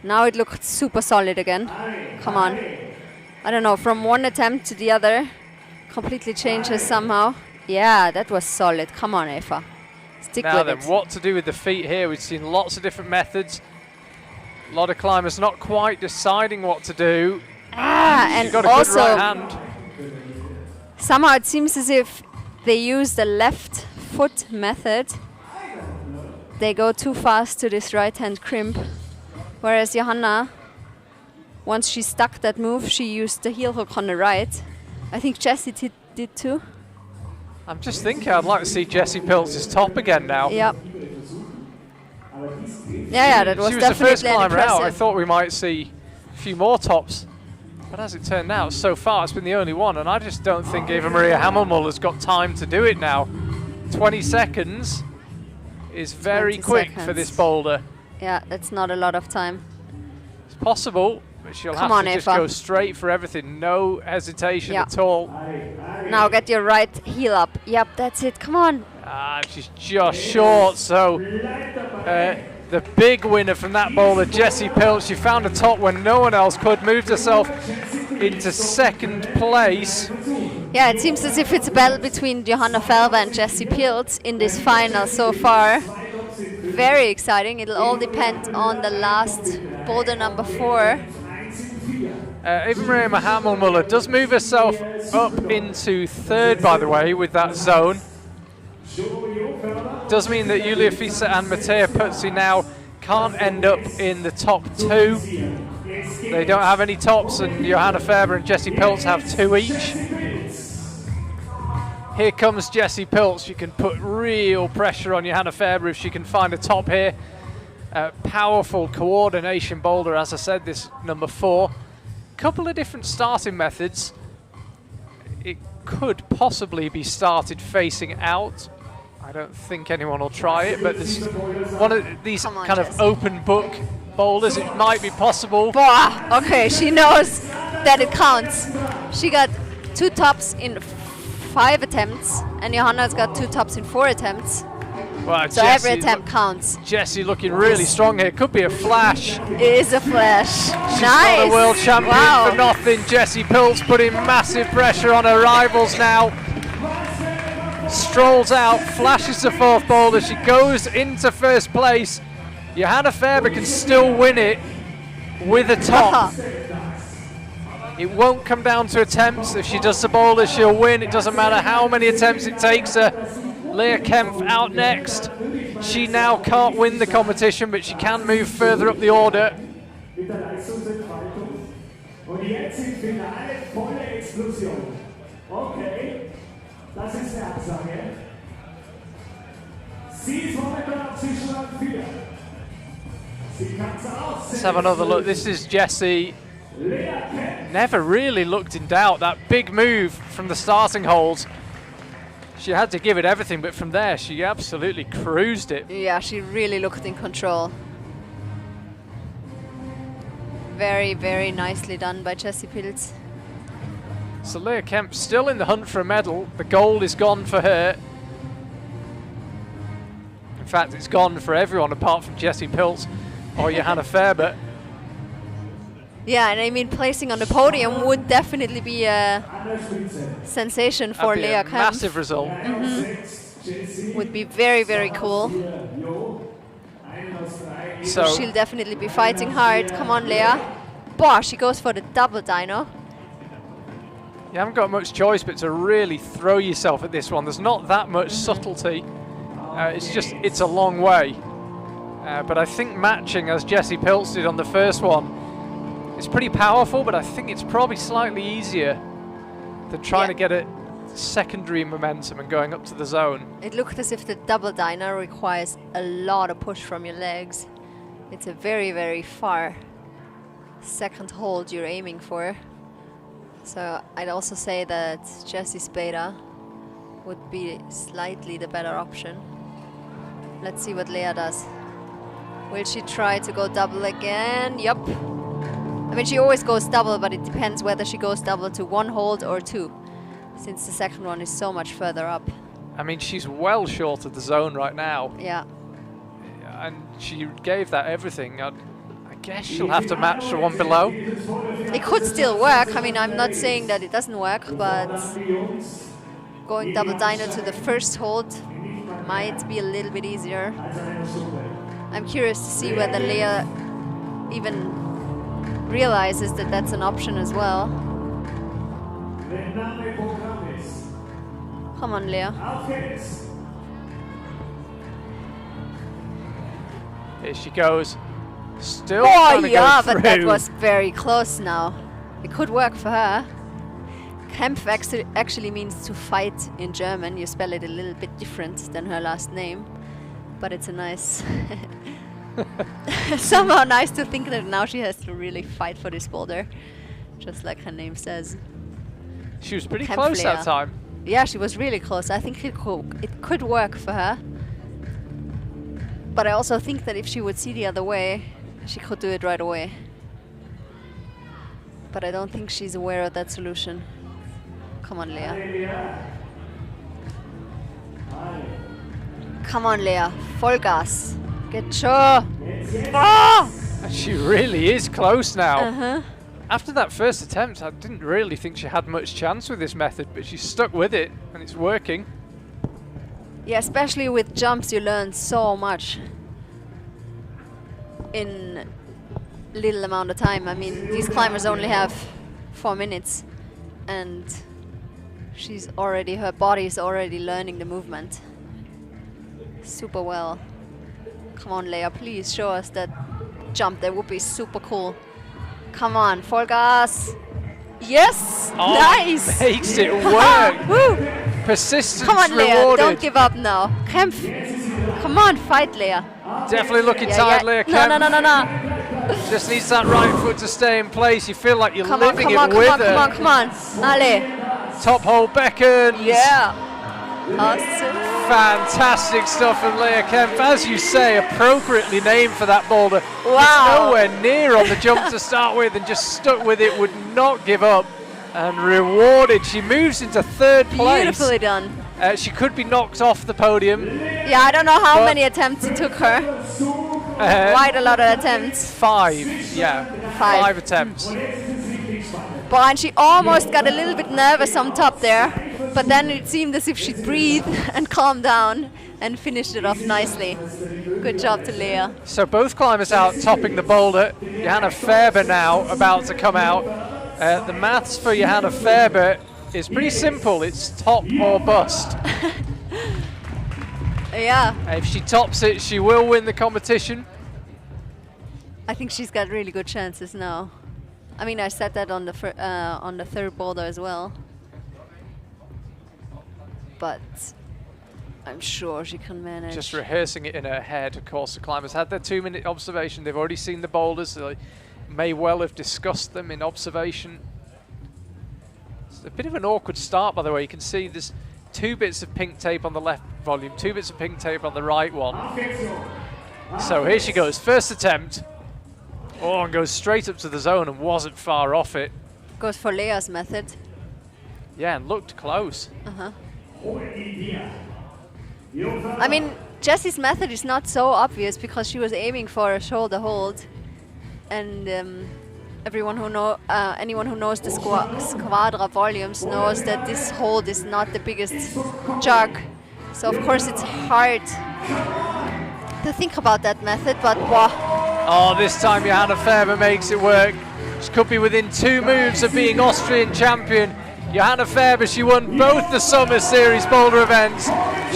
Now it looked super solid again. Come on. I don't know, from one attempt to the other, completely changes somehow. Yeah, that was solid. Come on, Eva. Stick now with then, it. what to do with the feet here? We've seen lots of different methods. A lot of climbers not quite deciding what to do. And got a also, good right hand. somehow it seems as if they use the left foot method. They go too fast to this right hand crimp. Whereas Johanna, once she stuck that move, she used the heel hook on the right. I think Jessie did too. I'm just thinking I'd like to see Jessie Pilz's top again now. Yep. Yeah, that was she was definitely the first climber impressive. out. I thought we might see a few more tops. But as it turned out, so far it's been the only one. And I just don't think Eva Maria Hammelmuller's got time to do it now. 20 seconds is very quick for this boulder. Yeah, that's not a lot of time. It's possible, but she'll have to just go straight for everything. No hesitation at all. Now get your right heel up. Yep, that's it. Come on. She's just short, so the big winner from that boulder, Jessie Pilz, she found a top when no one else could, moved herself into 2nd place. Yeah, it seems as if it's a battle between Johanna Felber and Jessie Pilz in this final so far. Very exciting. It'll all depend on the last boulder number 4. Eva Maria Hammelmuller does move herself up into 3rd, by the way, with that zone. Does mean that Julia Fieser and Mattea Putzi now can't end up in the top 2. They don't have any tops, and Johanna Faber and Jessie Pilz have 2 each. Here comes Jessie Pilz. She can put real pressure on Johanna Faber if she can find a top here. Powerful coordination boulder, as I said, this number 4. Couple of different starting methods. It could possibly be started facing out. I don't think anyone will try it, but there's one of these kind of open book boulders. It might be possible. Bah, okay, she knows that it counts. She got 2 tops in 5 attempts, and Johanna's got 2 tops in 4 attempts. Well, so every attempt counts. Jessie looking really strong here. Could be a flash. It is a flash. She's nice. not a world champion for nothing. Jessie Pilz putting massive pressure on her rivals now. Strolls out, flashes the 4th boulder. She goes into 1st place. Johanna Faber can still win it with a top. It won't come down to attempts. If she does the boulder, she'll win. It doesn't matter how many attempts it takes her. Lea Kempf out next. She now can't win the competition, but she can move further up the order. Das ist eine Absage. Sie ist momentan auf Zielschlag 4. Sie kann's auch. Let's have another look. This is Jessie. Never really looked in doubt. That big move from the starting holes. She had to give it everything, but from there she absolutely cruised it. Yeah, she really looked in control. Very, very nicely done by Jessie Pilz. So Lea Kempf still in the hunt for a medal. The gold is gone for her. In fact, it's gone for everyone apart from Jessie Pilz or Johanna Faber. Yeah, and I mean, placing on the podium would definitely be a sensation for Lea Kempf. Massive result. Would be very, very cool. So she'll definitely be fighting hard. Come on, Lea. Boah, she goes for the double dyno. You haven't got much choice but to really throw yourself at this one. There's not that much subtlety. It's a long way. But I think matching, as Jessie Pilz did on the first one, it's pretty powerful, but I think it's probably slightly easier than trying to get a secondary momentum and going up to the zone. It looked as if the double dyno requires a lot of push from your legs. It's a very, very far second hold you're aiming for. So I'd also say that Jessie Spada would be slightly the better option. Let's see what Lea does. Will she try to go double again? Yup. I mean, she always goes double, but it depends whether she goes double to 1 hold or 2, since the second one is so much further up. I mean, she's well short of the zone right now. Yeah. And she gave that everything. I guess she'll have to match the one below. It could still work. I mean, I'm not saying that it doesn't work, but going double dyno to the first hold might be a little bit easier. I'm curious to see whether Lea even realizes that that's an option as well. Come on, Lea. Here she goes. Still oh yeah, but that was very close now. It could work for her. Kempf actually means to fight in German. You spell it a little bit different than her last name, but it's a nice somehow nice to think that now she has to really fight for this boulder, just like her name says. She was pretty close that time. Yeah, she was really close. I think it could work for her, but I also think that if she would see the other way, she could do it right away. But I don't think she's aware of that solution. Come on, Lea. Come on, Lea. Vollgas. Get sure. Ah! And she really is close now. Uh-huh. After that first attempt, I didn't really think she had much chance with this method, but she's stuck with it, and it's working. Yeah, especially with jumps, you learn so much in little amount of time. I mean, these climbers only have 4 minutes, and her body's already learning the movement super well. Come on, Lea, please show us that jump. That would be super cool. Come on, full gas. Yes, Oh, nice. makes it work. Woo. Persistence Come on, Leah, rewarded. don't give up now. Kämpf. Come on, fight, Leah. Definitely looking Yeah, tired, yeah. Leah No, Kemp. no, no, no, no. Just needs that right foot to stay in place. You feel like you're Come on, living come it on, come with on, her. come on, come on. Ale. Top hole beckons. Yeah. Awesome. Fantastic stuff from Leah Kemp. As you say, appropriately named for that boulder. Wow. It's nowhere near on the jump to start with and just stuck with it, would not give up. And rewarded. She moves into third place. Beautifully done. She could be knocked off the podium. Yeah, I don't know how But- many attempts it took her. Quite a lot of attempts. 5, yeah. 5 attempts. But and she almost got a little bit nervous on top there, but then it seemed as if she'd breathe and calm down and finished it off nicely. Good job to Leah. So both climbers out topping the boulder. Johanna Faber now about to come out. The maths for Johanna Faber is pretty simple. It's top or bust. Yeah, If she tops it, she will win the competition. I think she's got really good chances now. I mean, I said that on the third boulder as well. But I'm sure she can manage. Just rehearsing it in her head. Of course, the climbers had their 2-minute observation. They've already seen the boulders. So they may well have discussed them in observation. It's a bit of an awkward start, by the way. You can see there's 2 bits of pink tape on the left volume, 2 bits of pink tape on the right one. So here she goes, first attempt. Oh, and goes straight up to the zone and wasn't far off it. Goes for Leah's method. Yeah, and looked close. I mean, Jessie's method is not so obvious because she was aiming for a shoulder hold, and anyone who knows the Squadra volumes knows that this hold is not the biggest jog. So of course it's hard to think about that method, but wow. Oh, this time Johanna Faber makes it work. She could be within 2 moves of being Austrian champion. Johanna Faber, she won both the Summer Series boulder events.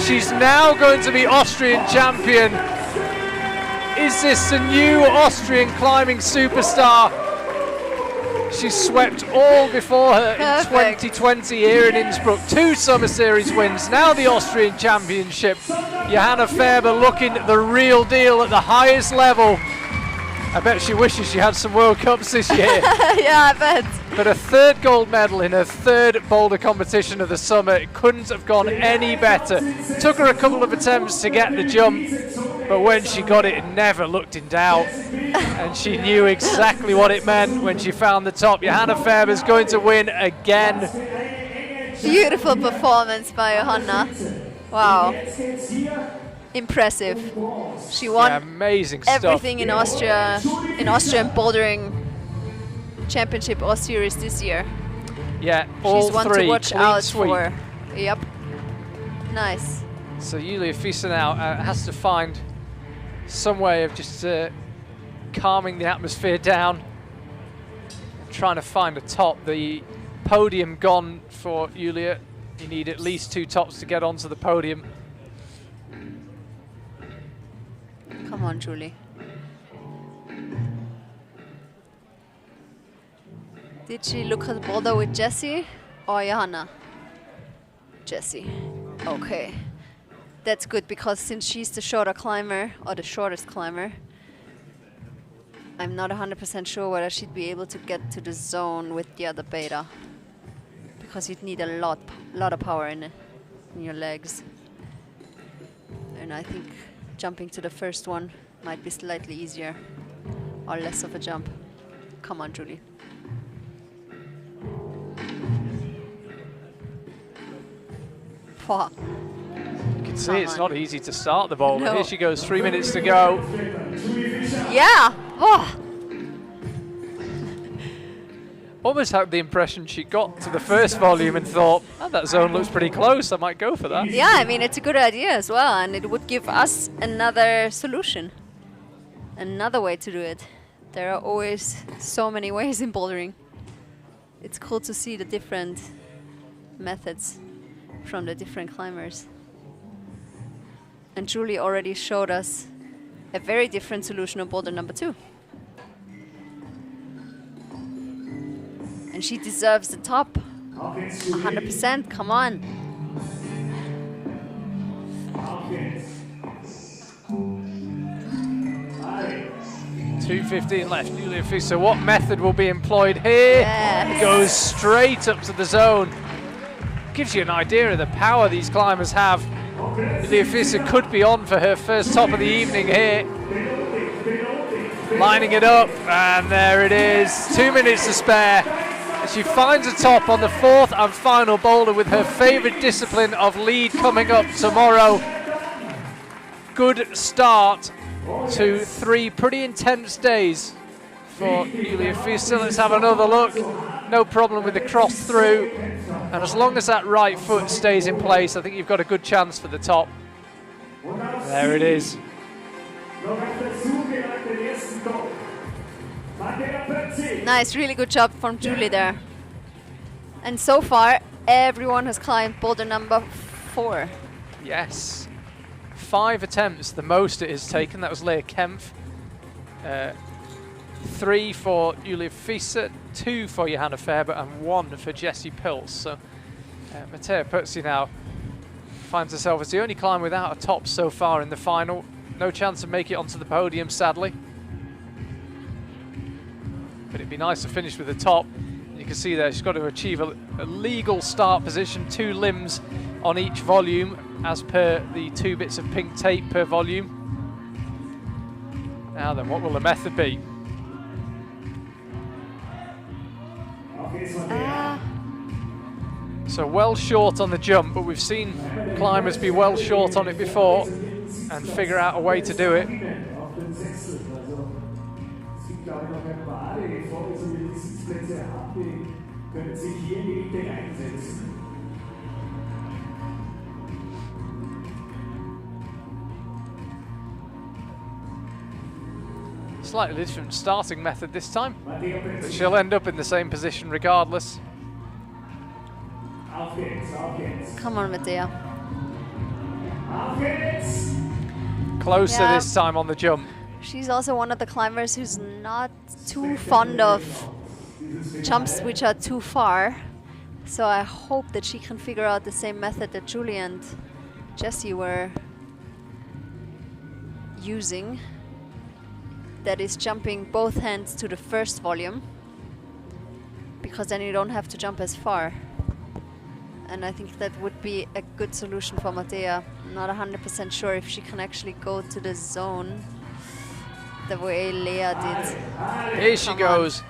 She's now going to be Austrian champion. Is this the new Austrian climbing superstar? She swept all before her in 2020 here in Innsbruck. 2 Summer Series wins, now the Austrian Championship. Johanna Faber looking the real deal at the highest level. I bet she wishes she had some World Cups this year. Yeah, I bet. But a 3rd gold medal in her 3rd boulder competition of the summer. It couldn't have gone any better. Took her a couple of attempts to get the jump, but when she got it, it never looked in doubt. And she knew exactly what it meant when she found the top. Johanna Faber's going to win again. Beautiful performance by Johanna. Wow. Impressive. She won amazing stuff. everything in Austria, in Austrian Bouldering Championship or Series this year. Yeah, all She's one 3 to watch clean out sweep. for. Yep. Nice. So Julia Fieser now has to find some way of just calming the atmosphere down. Trying to find a top. The podium gone for Julia. You need at least 2 tops to get onto the podium. Come on, Julie. Did she look at the boulder with Jessie or Johanna? Jessie. Okay. That's good because since she's the shorter climber, or the shortest climber, I'm not 100% sure whether she'd be able to get to the zone with the other beta. Because you'd need a lot of power in your legs. And I think jumping to the first one might be slightly easier or less of a jump. Come on, Julie. Wow. You can see it's not easy to start the boulder. No. Here she goes, 3 minutes to go. Yeah. Oh. Almost had the impression she got to the first volume and thought, oh, that zone looks pretty close, I might go for that. Yeah, I mean, it's a good idea as well, and it would give us another solution, another way to do it. There are always so many ways in bouldering. It's cool to see the different methods from the different climbers. And Julie already showed us a very different solution on boulder number 2. And she deserves the top. 100%, come on. 2:15 left. Julia Fischer, what method will be employed here? Yes. Goes straight up to the zone. Gives you an idea of the power these climbers have. Julia Fischer could be on for her first top of the evening here. Lining it up, and there it is. 2 minutes to spare. And she finds a top on the fourth and final boulder with her favourite discipline of lead coming up tomorrow. Good start to 3 pretty intense days for Julia Fischer. Let's have another look. No problem with the cross through. And as long as that right foot stays in place, I think you've got a good chance for the top. There it is. Nice, really good job from Julie there. And so far, everyone has climbed boulder number 4. Yes. 5 attempts, the most it has taken. That was Leah Kempf. 3 for Julia Fischer, 2 for Johanna Faber, and 1 for Jessie Pilz. So Mattea Putzi now finds herself as the only climber without a top so far in the final. No chance to make it onto the podium, sadly. But it'd be nice to finish with the top. You can see there she's got to achieve a legal start position, 2 limbs on each volume, as per the 2 bits of pink tape per volume. Now then, what will the method be? So well short on the jump, but we've seen climbers be well short on it before and figure out a way to do it. Slightly different starting method this time, but she'll end up in the same position regardless. Come on, Mattea. Closer this time on the jump. She's also one of the climbers who's not too fond of jumps which are too far. So I hope that she can figure out the same method that Julie and Jessie were using. That is jumping both hands to the first volume, because then you don't have to jump as far. And I think that would be a good solution for Mattea. I'm not 100% sure if she can actually go to the zone the way Leah did. Here she goes,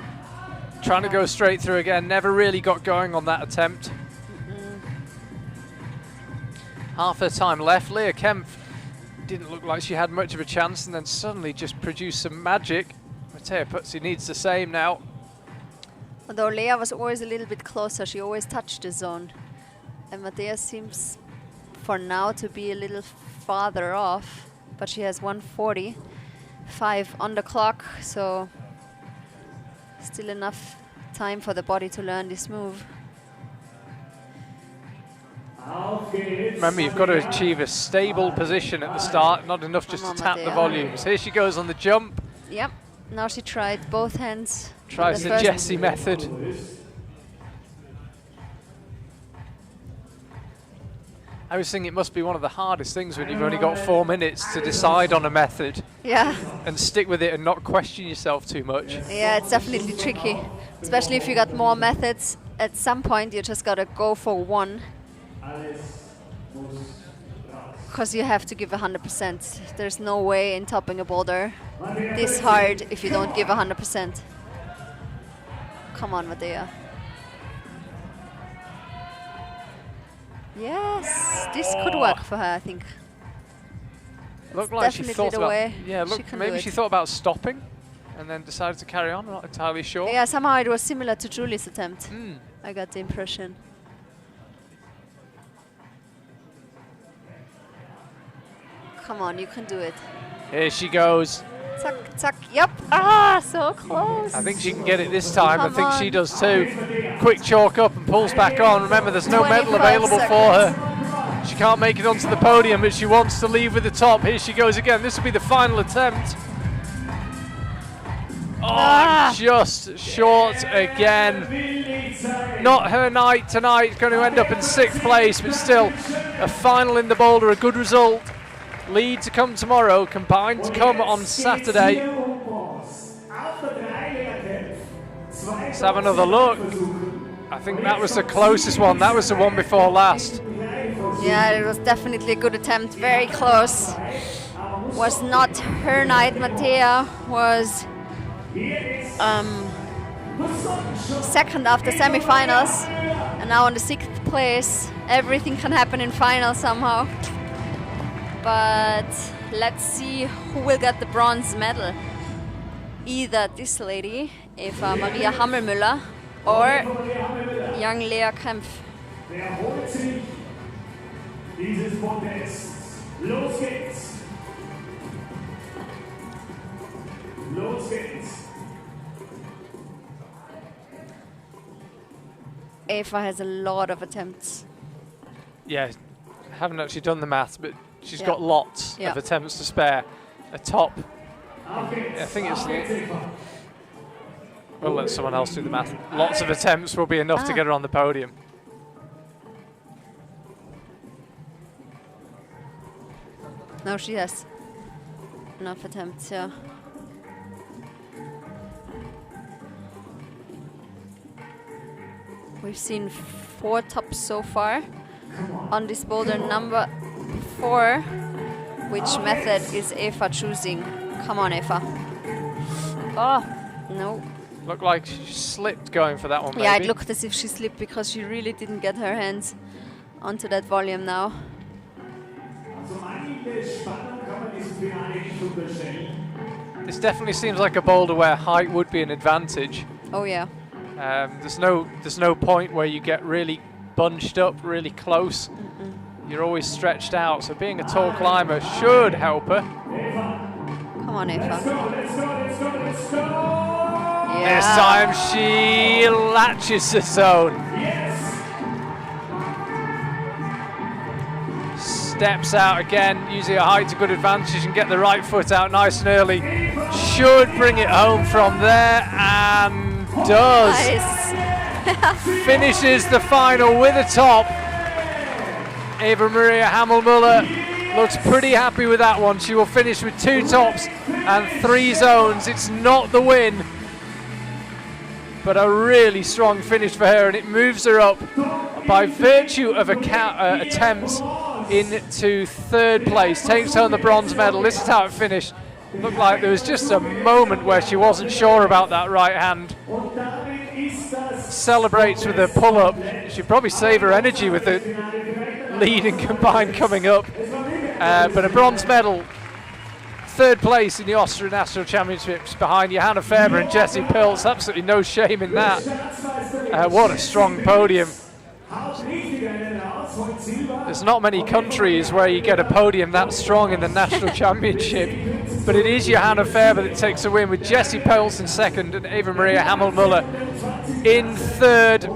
trying to go straight through again. Never really got going on that attempt. Half her time left. Leah Kempf didn't look like she had much of a chance, and then suddenly just produced some magic. Mattea Putzi needs the same now. Although Leah was always a little bit closer, she always touched the zone. And Mattea seems for now to be a little farther off, but she has 1:45 on the clock, so still enough time for the body to learn this move. Remember, you've got to achieve a stable position at the start, not enough just to tap the volumes. Here she goes on the jump. Yep, now she tried both hands. Tries the Jessie method. I was thinking it must be one of the hardest things when you've only got 4 minutes to decide on a method. Yeah. And stick with it and not question yourself too much. Yeah, it's definitely tricky, especially if you got more methods. At some point, you just gotta go for one, because you have to give 100%. There's no way in topping a boulder this hard if you don't give 100%. Come on, Mattea. Yes, this could work for her, I think. Looked like she thought about, maybe she thought about stopping and then decided to carry on. I'm not entirely sure. Yeah, somehow it was similar to Julie's attempt. I got the impression. Come on, you can do it. Here she goes. Tuck, tuck, yep. Ah, so close. I think she can get it this time. I think she does too. Quick chalk up and pulls back on. Remember, there's no medal available for her. She can't make it onto the podium, but she wants to leave with the top. Here she goes again. This will be the final attempt. Just short again. Not her night tonight, going to end up in 6th place, but still a final in the Boulder, a good result. Lead to come tomorrow, combined to come on Saturday. Let's have another look. I think that was the closest one. That was the one before last. Yeah, it was definitely a good attempt. Very close. Was not her night. Mattea was second after semifinals, and now on the 6th place. Everything can happen in finals somehow. But let's see who will get the bronze medal. Either this lady, Eva Maria Hammelmüller, or young Lea Kempf. Wer holt sich dieses Podest? Los geht's! Los geht's! Eva has a lot of attempts. Yeah, haven't actually done the maths, but she's got lots Yeah. of attempts to spare. A top, I think it's, we'll let someone else do the math. Lots of attempts will be enough to get her on the podium. No, she has enough attempts, yeah. We've seen 4 tops so far on this boulder. Number 4, which method is Eva choosing? Come on, Eva. Oh, no. Looked like she slipped going for that one, maybe. Yeah, it looked as if she slipped because she really didn't get her hands onto that volume now. This definitely seems like a boulder where height would be an advantage. Oh yeah. There's no point where you get really bunched up, really close. You're always stretched out, so being a tall climber should help her. Come on, Eva. Let's go! This time she latches the zone. Steps out again, using her height to good advantage and get the right foot out nice and early. Should bring it home from there, and does. Nice. Finishes the final with a top. Eva Maria Hammelmüller looks pretty happy with that one. She will finish with 2 tops and 3 zones. It's not the win, but a really strong finish for her, and it moves her up by virtue of attempts into 3rd place. Takes home the bronze medal. This is how it finished. Looked like there was just a moment where she wasn't sure about that right hand. Celebrates with a pull-up. She'd probably save her energy with the lead and combined coming up. But a bronze medal. 3rd place in the Austrian National Championships behind Johanna Faber and Jessie Pilz. Absolutely no shame in that. What a strong podium. There's not many countries where you get a podium that strong in the National Championship, but it is Johanna Faber that takes a win, with Jessie Pilz in 2nd and Eva Maria Hammelmüller in 3rd.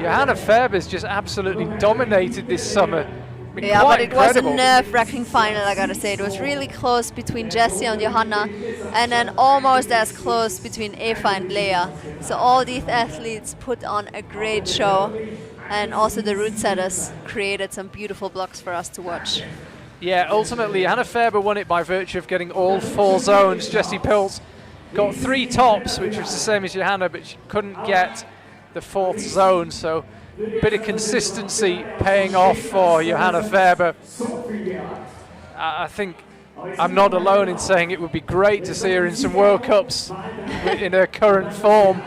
Johanna Faber's just absolutely dominated this summer. I mean, Yeah, quite but it was a incredible. nerve-wracking final, I gotta say. It was really close between Jessie and Johanna, and then almost as close between Eva and Lea. So all these athletes put on a great show, and also the route setters created some beautiful blocks for us to watch. Yeah, ultimately, Johanna Faber won it by virtue of getting all 4 zones. Jessie Pilz got 3 tops, which was the same as Johanna, but she couldn't get the 4th zone, so a bit of consistency paying off for Johanna Faber. I think I'm not alone in saying it would be great to see her in some World Cups in her current form,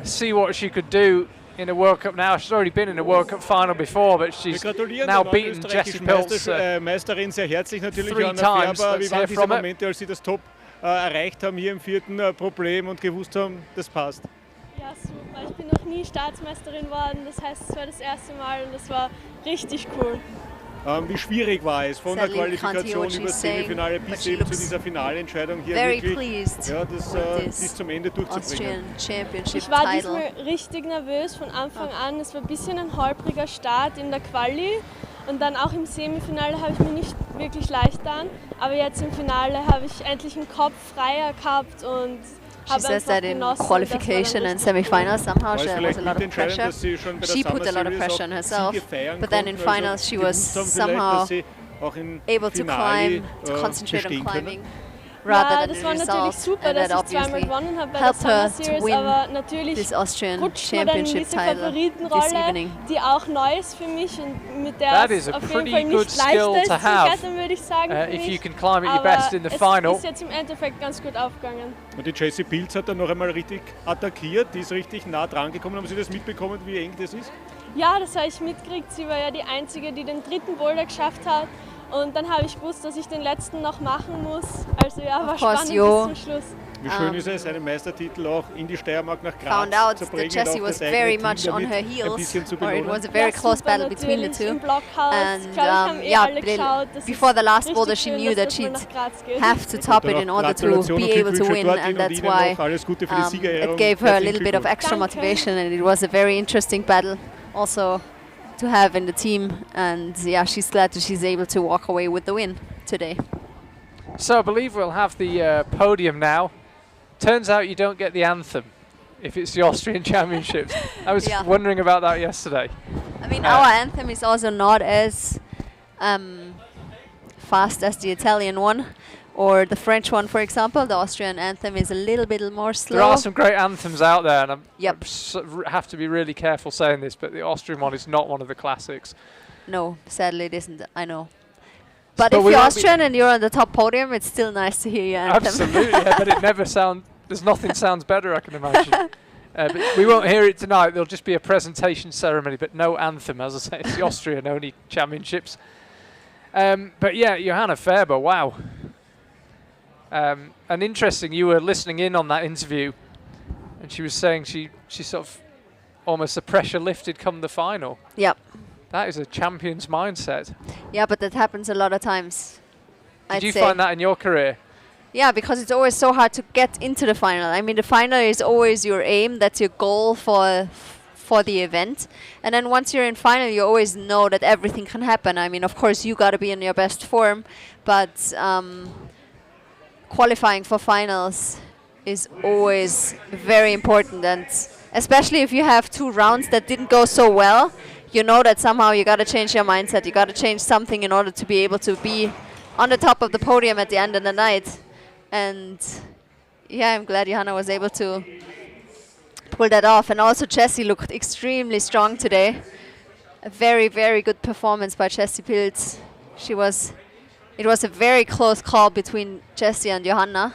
see what she could do in a World Cup now. She's already been in a World Cup final before, but she's now beaten Jessie Pilz Meisterin sehr herzlich natürlich, 3 Johanna times. Faber. Wie Let's waren hear diese from it. Momente, als Sie das Top erreicht haben hier im 4. Problem und gewusst haben, das passt? Ja, super. Ich bin noch nie Staatsmeisterin geworden, das heißt, es war das erste Mal und das war richtig cool. Wie schwierig war es von der Sadly, can't hear Qualifikation what über she's das saying, Semifinale but bis she eben zu looks dieser Finalentscheidung hier very wirklich pleased ja, das with bis this zum Ende durchzubringen? Austrian Championship Ich war title. diesmal richtig nervös von Anfang an. Es war ein bisschen ein holpriger Start in der Quali und dann auch im Semifinale habe ich mir nicht wirklich leicht getan. Aber jetzt im Finale habe ich endlich einen Kopf freier gehabt und She says that in qualification and semi-finals somehow there was a lot of pressure. She put a lot of pressure on herself, but then in finals she was somehow able to climb, to concentrate on climbing rather than the results, and that obviously helped her to win this Austrian Championship title this evening. That is a pretty good skill to have if you can climb at your best in the final. Und die Jessie Pilz hat dann noch einmal richtig attackiert, die ist richtig nah dran gekommen. Haben Sie das mitbekommen, wie eng das ist? Ja, das habe ich mitgekriegt. Sie war ja die Einzige, die den 3. Boulder geschafft hat. Und dann habe ich gewusst, dass ich den letzten noch machen muss. Also ja, war spannend bis zum Schluss. Wie schön ist es, einen Meistertitel auch in die Steiermark nach Graz found out zu bringen, that Jessie was very much on her heels, or it was a very close battle between the two. And before the last boulder, she knew that she'd have to top it in order to be able to win, and that's why it gave her a little bit of extra motivation, and it was a very interesting battle also to have in the team. And yeah, she's glad that she's able to walk away with the win today. So I believe we'll have the podium now. Turns out you don't get the anthem if it's the Austrian Championships. I was wondering about that yesterday. I mean, our anthem is also not as fast as the Italian one or the French one, for example. The Austrian anthem is a little bit more slow. There are some great anthems out there, and I have to be really careful saying this, but the Austrian one is not one of the classics. No, sadly it isn't, I know. But if you're Austrian and you're on the top podium, it's still nice to hear your anthem. Absolutely, but it never there's nothing sounds better, I can imagine. But we won't hear it tonight. There'll just be a presentation ceremony, but no anthem. As I say, it's the Austrian only championships. But yeah, Johanna Faber, wow. And interesting, you were listening in on that interview, and she was saying she sort of almost the pressure lifted come the final. Yep. That is a champion's mindset. Yeah, but that happens a lot of times. Did you find that in your career? Yeah, because it's always so hard to get into the final. I mean, the final is always your aim. That's your goal for the event. And then once you're in final, you always know that everything can happen. I mean, of course, you got to be in your best form, but qualifying for finals is always very important. And especially if you have 2 rounds that didn't go so well, you know that somehow you got to change your mindset. You got to change something in order to be able to be on the top of the podium at the end of the night. And yeah, I'm glad Johanna was able to pull that off. And also Jessie looked extremely strong today. A very, very good performance by Jessie Pilz. It was a very close call between Jessie and Johanna.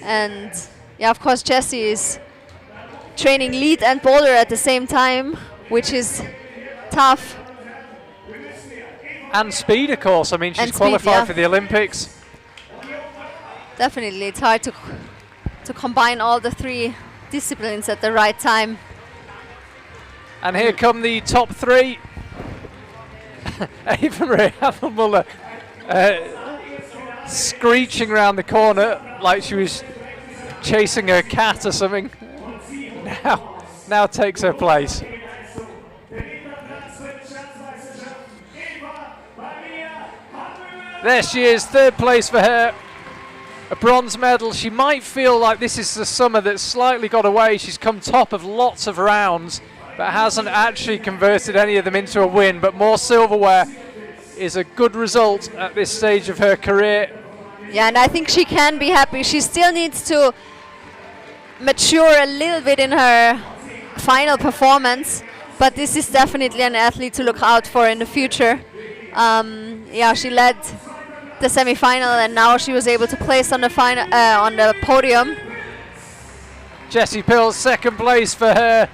And yeah, of course, Jessie is training lead and boulder at the same time, which is tough. And speed, of course. I mean, she's qualified for the Olympics. Definitely, it's hard to combine all the 3 disciplines at the right time. And here come the top 3. Eva Marie Havelmuller screeching around the corner like she was chasing a cat or something. Now takes her place. There she is, 3rd place for her. A bronze medal. She might feel like this is the summer that's slightly got away. She's come top of lots of rounds, but hasn't actually converted any of them into a win. But more silverware is a good result at this stage of her career. Yeah, and I think she can be happy. She still needs to mature a little bit in her final performance, but this is definitely an athlete to look out for in the future. Yeah, she led the semi-final, and now she was able to place on the final on the podium. Jessie Pilz, 2nd place for her.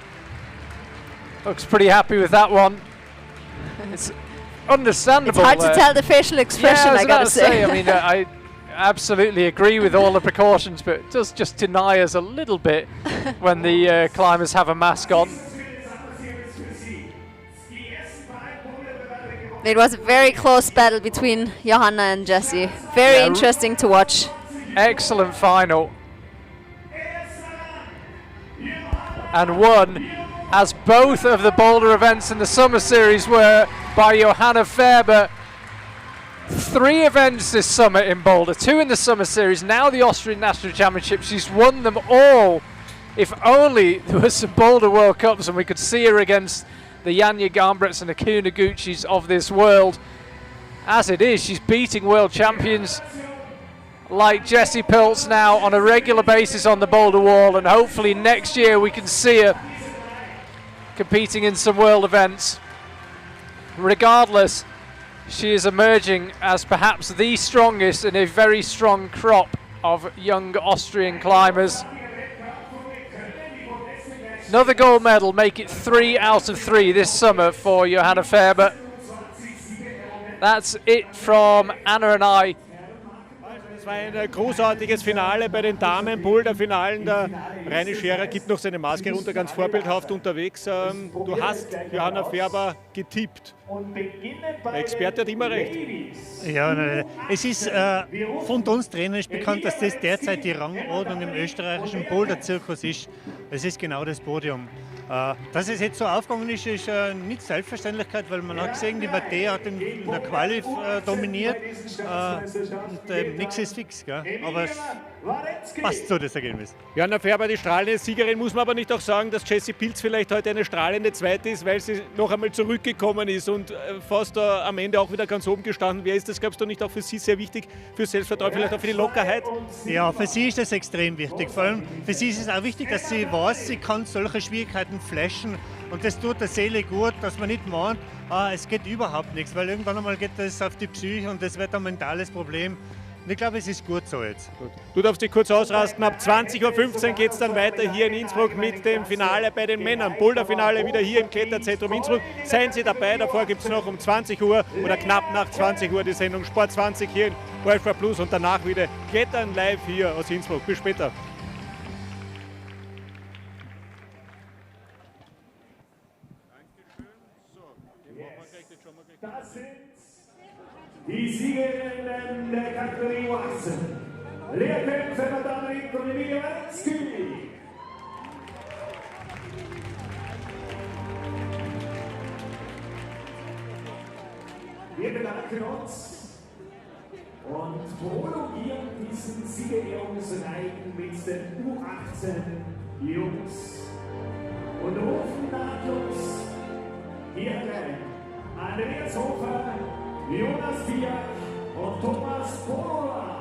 Looks pretty happy with that one. It's understandable. It's hard to tell the facial expression, I gotta say. I mean, I absolutely agree with all the precautions, but it does just deny us a little bit when the climbers have a mask on. It was a very close battle between Johanna and Jessie. Very interesting to watch. Excellent final. And won, as both of the boulder events in the summer series were, by Johanna Faber. 3 events this summer in Boulder, 2 in the Summer Series, now the Austrian National Championships. She's won them all. If only there was some Boulder World Cups and we could see her against the Janja Garnbretts and the Kunaguchis of this world. As it is, she's beating world champions like Jessie Pilz now on a regular basis on the Boulder Wall, and hopefully next year we can see her competing in some world events. Regardless, she is emerging as perhaps the strongest in a very strong crop of young Austrian climbers. Another gold medal, make it 3 out of 3 this summer for Johanna Färber. That's it from Anna and I. Es war ein großartiges Finale bei den Damen, Boulder-Finalen. Der Reini Scherer gibt noch seine Maske runter, ganz vorbildhaft unterwegs. Du hast Johanna Färber getippt. Der Experte hat immer recht. Ja, es ist von uns trainerisch bekannt, dass das derzeit die Rangordnung im österreichischen Boulder-Zirkus ist. Es ist genau das Podium. Dass es jetzt so aufgegangen ist, ist nicht Selbstverständlichkeit, weil man hat gesehen, die Mattea hat in der Quali dominiert und nichts ist fix. Gell? Aber es passt so, das Ergebnis. Johanna Färber, die strahlende Siegerin, muss man aber nicht auch sagen, dass Jessie Pilz vielleicht heute eine strahlende Zweite ist, weil sie noch einmal zurückgekommen ist und fast am Ende auch wieder ganz oben gestanden. Wer ist das, glaubst du, nicht auch für sie sehr wichtig, für Selbstvertrauen, vielleicht auch für die Lockerheit? Ja, für sie ist das extrem wichtig. Vor allem für sie ist es auch wichtig, dass sie weiß, sie kann solche Schwierigkeiten flashen. Und das tut der Seele gut, dass man nicht meint, es geht überhaupt nichts, weil irgendwann einmal geht das auf die Psyche und das wird ein mentales Problem. Und ich glaube, es ist gut so jetzt. Gut. Du darfst dich kurz ausrasten. Ab 20:15 Uhr geht es dann weiter hier in Innsbruck mit dem Finale bei den Männern. Boulder-Finale wieder hier im Kletterzentrum Innsbruck. Seien Sie dabei, davor gibt es noch um 20 Uhr oder knapp nach 20 Uhr die Sendung Sport 20 hier in World Plus und danach wieder Klettern live hier aus Innsbruck. Bis später. Das sind die Siegerinnen der Kategorie Wachsen. Lehrkämpfer Madame und Emilia Watzki. Wir bedanken uns und prolongieren diesen Siegerehrungsreihen mit den U18 Jungs und rufen nahtlos hier rein Andreas Hofer, Jonas Biak und Thomas Porola.